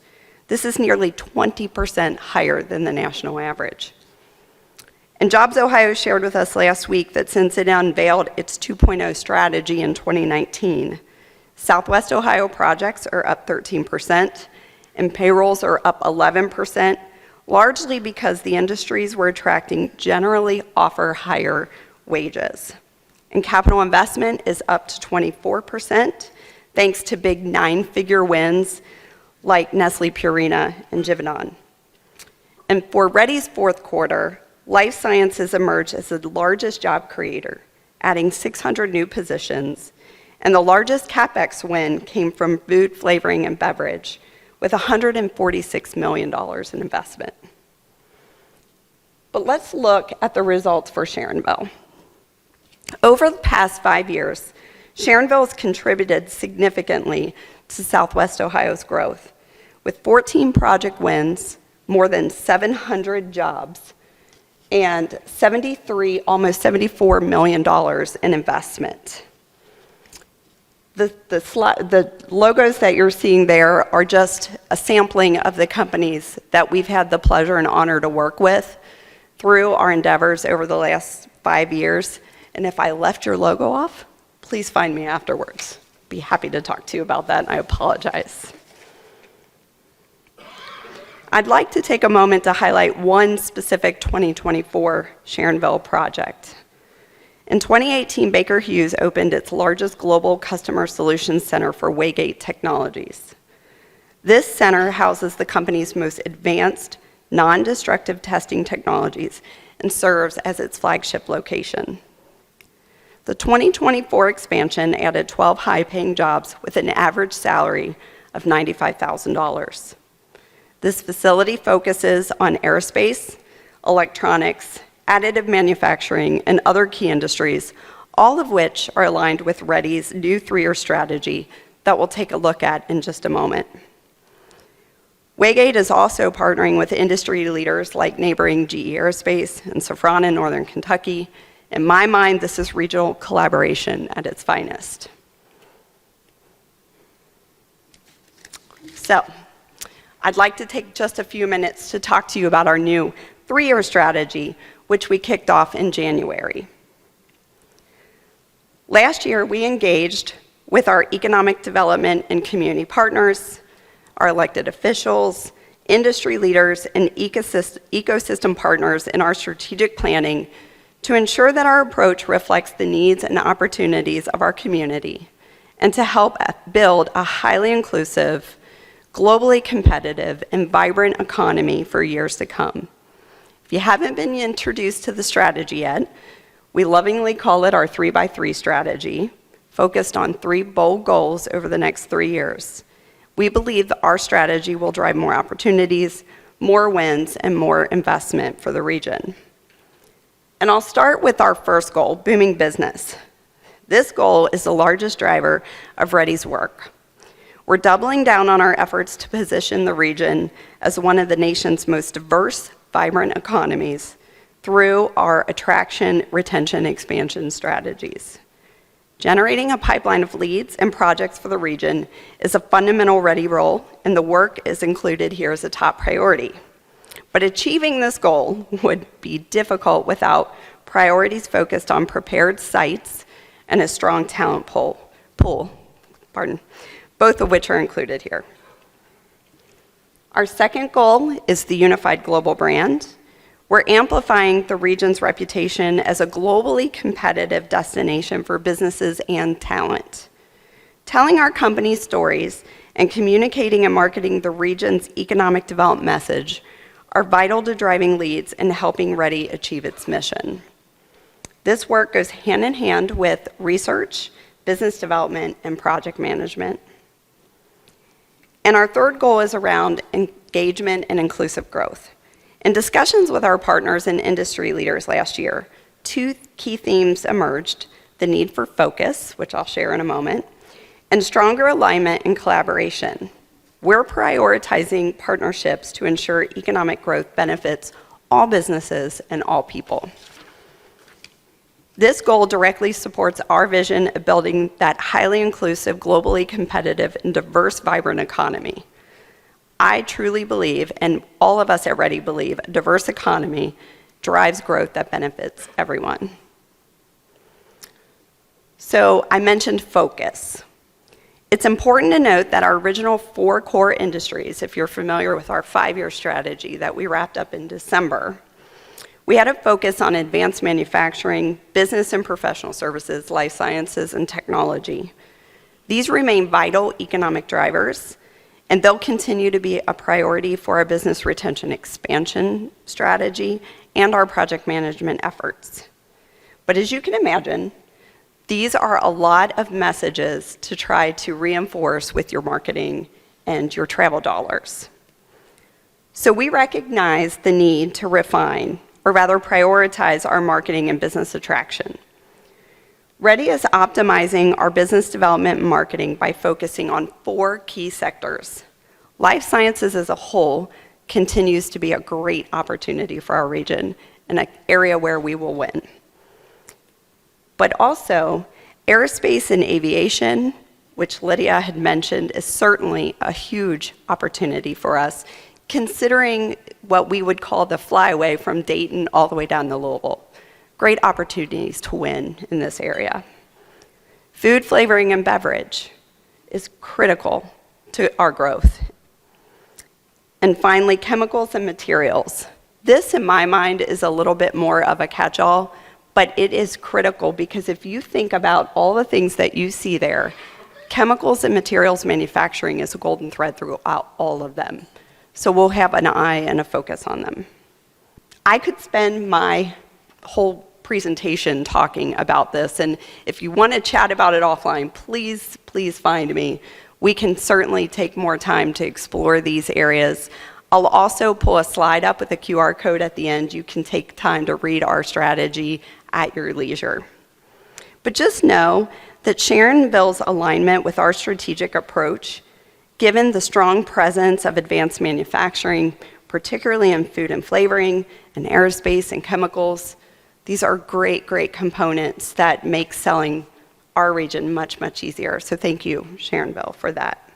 This is nearly 20% higher than the national average. And Jobs Ohio shared with us last week that since it unveiled its 2.0 strategy in 2019, Southwest Ohio projects are up 13%, and payrolls are up 11%, largely because the industries we're attracting generally offer higher wages. And capital investment is up to 24%, thanks to big 9-figure wins like Nestle Purina and Givaudan. And for Ready's fourth quarter, life sciences emerged as the largest job creator, adding 600 new positions, and the largest CapEx win came from food, flavoring, and beverage, with $146 million in investment. But let's look at the results for Sharonville. Over the past 5 years, Sharonville has contributed significantly to Southwest Ohio's growth, with 14 project wins, more than 700 jobs, and almost $74 million in investment. The logos that you're seeing there are just a sampling of the companies that we've had the pleasure and honor to work with through our endeavors over the last 5 years. And if I left your logo off, please find me afterwards. Be happy to talk to you about that, and I apologize. I'd like to take a moment to highlight one specific 2024 Sharonville project. In 2018, Baker Hughes opened its largest global customer solutions center for Waygate Technologies. This center houses the company's most advanced, non-destructive testing technologies and serves as its flagship location. The 2024 expansion added 12 high-paying jobs with an average salary of $95,000. This facility focuses on aerospace, electronics, additive manufacturing, and other key industries, all of which are aligned with Ready's new 3-year strategy that we'll take a look at in just a moment. Waygate is also partnering with industry leaders like neighboring GE Aerospace and Safran in Northern Kentucky. In my mind, this is regional collaboration at its finest. So, I'd like to take just a few minutes to talk to you about our new 3-year strategy, which we kicked off in January. Last year, we engaged with our economic development and community partners, our elected officials, industry leaders, and ecosystem partners in our strategic planning to ensure that our approach reflects the needs and opportunities of our community and to help build a highly inclusive, globally competitive, and vibrant economy for years to come. If you haven't been introduced to the strategy yet, we lovingly call it our 3x3 strategy, focused on 3 bold goals over the next 3 years. We believe that our strategy will drive more opportunities, more wins, and more investment for the region. And I'll start with our first goal, booming business. This goal is the largest driver of Ready's work. We're doubling down on our efforts to position the region as one of the nation's most diverse, vibrant economies through our attraction, retention, expansion strategies. Generating a pipeline of leads and projects for the region is a fundamental Ready role, and the work is included here as a top priority. But achieving this goal would be difficult without priorities focused on prepared sites and a strong talent pool, both of which are included here. Our second goal is the unified global brand. We're amplifying the region's reputation as a globally competitive destination for businesses and talent. Telling our company's stories and communicating and marketing the region's economic development message are vital to driving leads and helping Ready achieve its mission. This work goes hand in hand with research, business development, and project management. And our third goal is around engagement and inclusive growth. In discussions with our partners and industry leaders last year, 2 key themes emerged: the need for focus, which I'll share in a moment, and stronger alignment and collaboration. We're prioritizing partnerships to ensure economic growth benefits all businesses and all people. This goal directly supports our vision of building that highly inclusive, globally competitive, and diverse, vibrant economy. I truly believe, and all of us at Ready believe, a diverse economy drives growth that benefits everyone. So I mentioned focus. It's important to note that our original 4 core industries, if you're familiar with our 5-year strategy that we wrapped up in December, we had a focus on advanced manufacturing, business and professional services, life sciences, and technology. These remain vital economic drivers, and they'll continue to be a priority for our business retention expansion strategy and our project management efforts. But as you can imagine, these are a lot of messages to try to reinforce with your marketing and your travel dollars. So we recognize the need to refine, or rather prioritize, our marketing and business attraction. Ready is optimizing our business development and marketing by focusing on 4 key sectors. Life sciences as a whole continues to be a great opportunity for our region and an area where we will win. But also, aerospace and aviation, which Lydia had mentioned, is certainly a huge opportunity for us, considering what we would call the flyway from Dayton all the way down to Louisville. Great opportunities to win in this area. Food, flavoring, and beverage is critical to our growth. And finally, chemicals and materials. This, in my mind, is a little bit more of a catch-all, but it is critical because if you think about all the things that you see there, chemicals and materials manufacturing is a golden thread throughout all of them. So we'll have an eye and a focus on them. I could spend my whole presentation talking about this, and if you want to chat about it offline, please find me. We can certainly take more time to explore these areas. I'll also pull a slide up with a QR code at the end. You can take time to read our strategy at your leisure. But just know that Sharonville's alignment with our strategic approach, given the strong presence of advanced manufacturing, particularly in food and flavoring and aerospace and chemicals, these are great, great components that make selling our region much, much easier. So thank you, Sharonville, for that.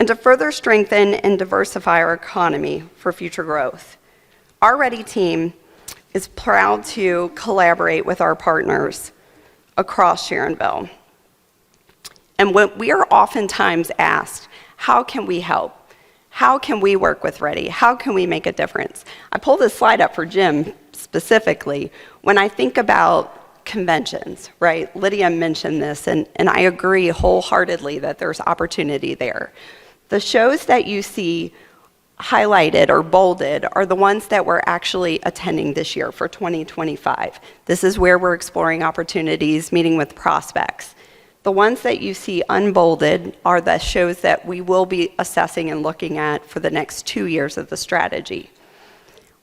And to further strengthen and diversify our economy for future growth, our Ready team is proud to collaborate with our partners across Sharonville. And when we are oftentimes asked, how can we help? How can we work with Ready? How can we make a difference? I pulled this slide up for Jim specifically. When I think about conventions, right? Lydia mentioned this, and I agree wholeheartedly that there's opportunity there. The shows that you see highlighted or bolded are the ones that we're actually attending this year for 2025. This is where we're exploring opportunities, meeting with prospects. The ones that you see unbolded are the shows that we will be assessing and looking at for the next 2 years of the strategy.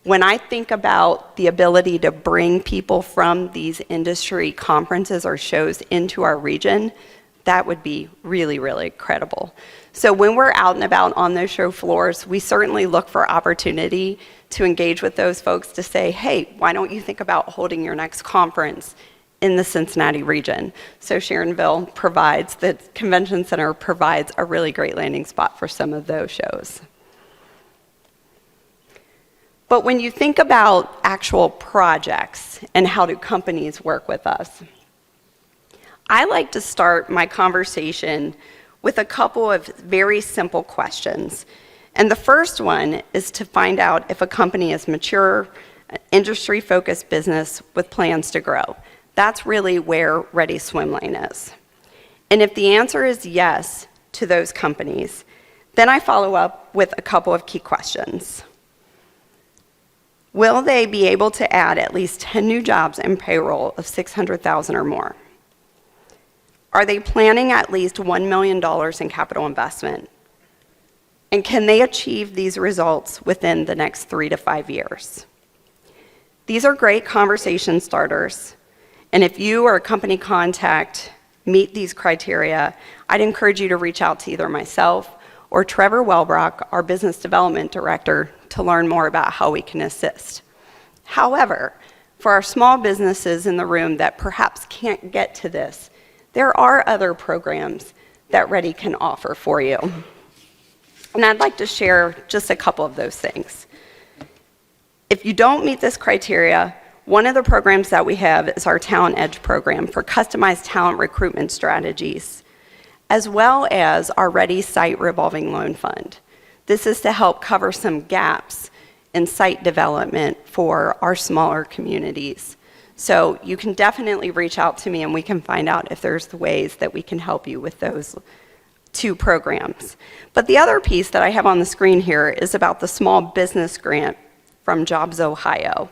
When I think about the ability to bring people from these industry conferences or shows into our region, that would be really, really credible. So when we're out and about on those show floors, we certainly look for opportunity to engage with those folks to say, hey, why don't you think about holding your next conference in the Cincinnati region? So Sharonville provides, the convention center provides a really great landing spot for some of those shows. But when you think about actual projects and how do companies work with us, I like to start my conversation with a couple of very simple questions. And the first one is to find out if a company is mature, industry-focused business with plans to grow. That's really where Ready Swim Lane is. And if the answer is yes to those companies, then I follow up with a couple of key questions. Will they be able to add at least 10 new jobs and payroll of $600,000 or more? Are they planning at least $1 million in capital investment? And can they achieve these results within the next 3 to 5 years? These are great conversation starters. And if you or a company contact meet these criteria, I'd encourage you to reach out to either myself or Trevor Welbrock, our business development director, to learn more about how we can assist. However, for our small businesses in the room that perhaps can't get to this, there are other programs that Ready can offer for you. And I'd like to share just a couple of those things. If you don't meet this criteria, one of the programs that we have is our Talent Edge program for customized talent recruitment strategies, as well as our Ready Site Revolving Loan Fund. This is to help cover some gaps in site development for our smaller communities. So you can definitely reach out to me and we can find out if there's ways that we can help you with those 2 programs. But the other piece that I have on the screen here is about the Small Business Grant from Jobs Ohio.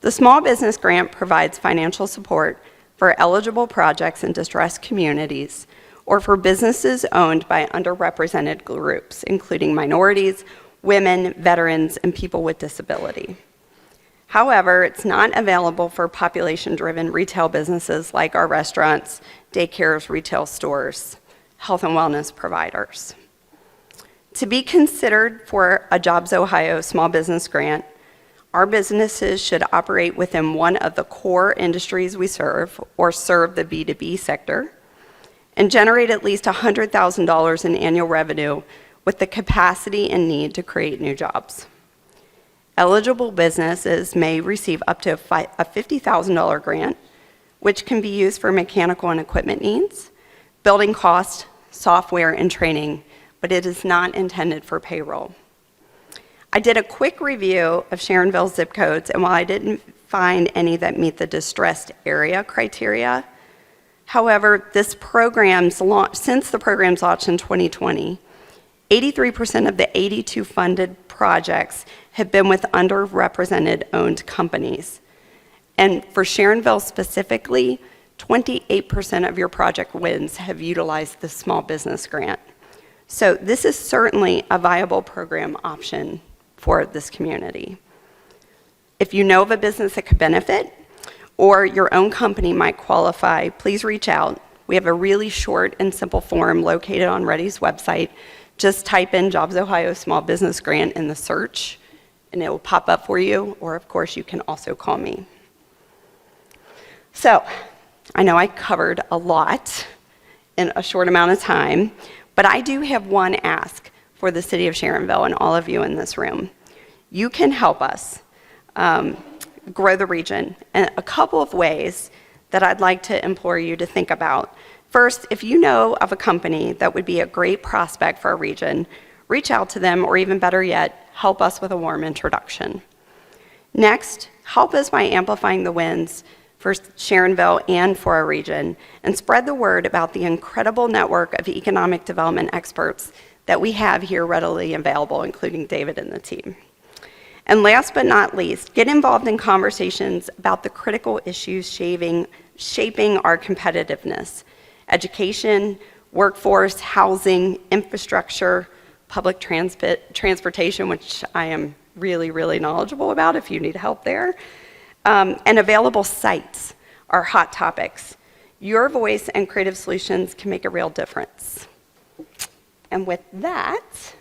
The Small Business Grant provides financial support for eligible projects in distressed communities or for businesses owned by underrepresented groups, including minorities, women, veterans, and people with disability. However, it's not available for population-driven retail businesses like our restaurants, daycares, retail stores, health and wellness providers. To be considered for a Jobs Ohio Small Business Grant, our businesses should operate within one of the core industries we serve or serve the B2B sector and generate at least $100,000 in annual revenue with the capacity and need to create new jobs. Eligible businesses may receive up to a $50,000 grant, which can be used for mechanical and equipment needs, building costs, software, and training, but it is not intended for payroll. I did a quick review of Sharonville's zip codes, and while I didn't find any that meet the distressed area criteria, however, since the program's launched in 2020, 83% of the 82 funded projects have been with underrepresented owned companies. And for Sharonville specifically, 28% of your project wins have utilized the small business grant. So this is certainly a viable program option for this community. If you know of a business that could benefit, or your own company might qualify, please reach out. We have a really short and simple form located on Ready's website. Just type in Jobs Ohio Small Business Grant in the search, and it will pop up for you, or of course you can also call me. So, I know I covered a lot in a short amount of time, but I do have one ask for the city of Sharonville and all of you in this room. You can help us grow the region in a couple of ways that I'd like to implore you to think about. First, if you know of a company that would be a great prospect for our region, reach out to them, or even better yet, help us with a warm introduction. Next, help us by amplifying the wins for Sharonville and for our region, and spread the word about the incredible network of economic development experts that we have here readily available, including David and the team. And last but not least, get involved in conversations about the critical issues shaping our competitiveness: education, workforce, housing, infrastructure, public transportation, which I am really, really knowledgeable about if you need help there, and available sites are hot topics. Your voice and creative solutions can make a real difference. And with that,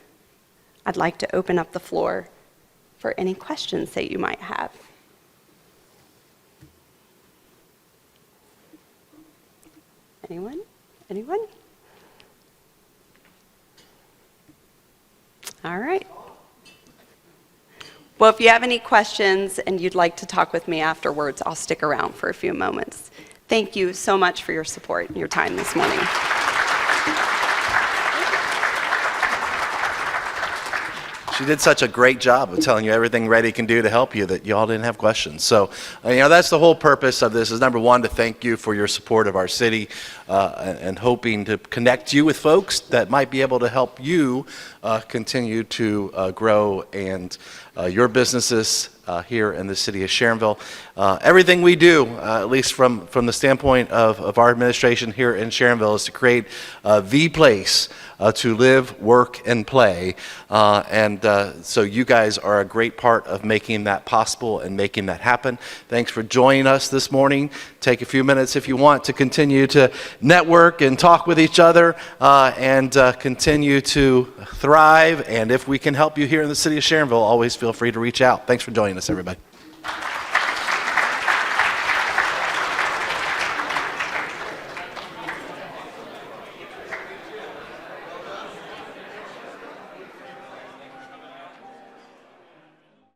I'd like to open up the floor for any questions that you might have. Anyone? Anyone? All right. Well, if you have any questions and you'd like to talk with me afterwards, I'll stick around for a few moments. Thank you so much for your support and your time this morning. She did such a great job of telling you everything Ready can do to help you that you all didn't have questions. So, that's the whole purpose of this, is number one, to thank you for your support of our city and hoping to connect you with folks that might be able to help you continue to grow and your businesses here in the city of Sharonville. Everything we do, at least from the standpoint of our administration here in Sharonville, is to create the place to live, work, and play. So you guys are a great part of making that possible and making that happen. Thanks for joining us this morning. Take a few minutes if you want to continue to network and talk with each other and continue to thrive. And if we can help you here in the city of Sharonville, always feel free to reach out. Thanks for joining us, everybody.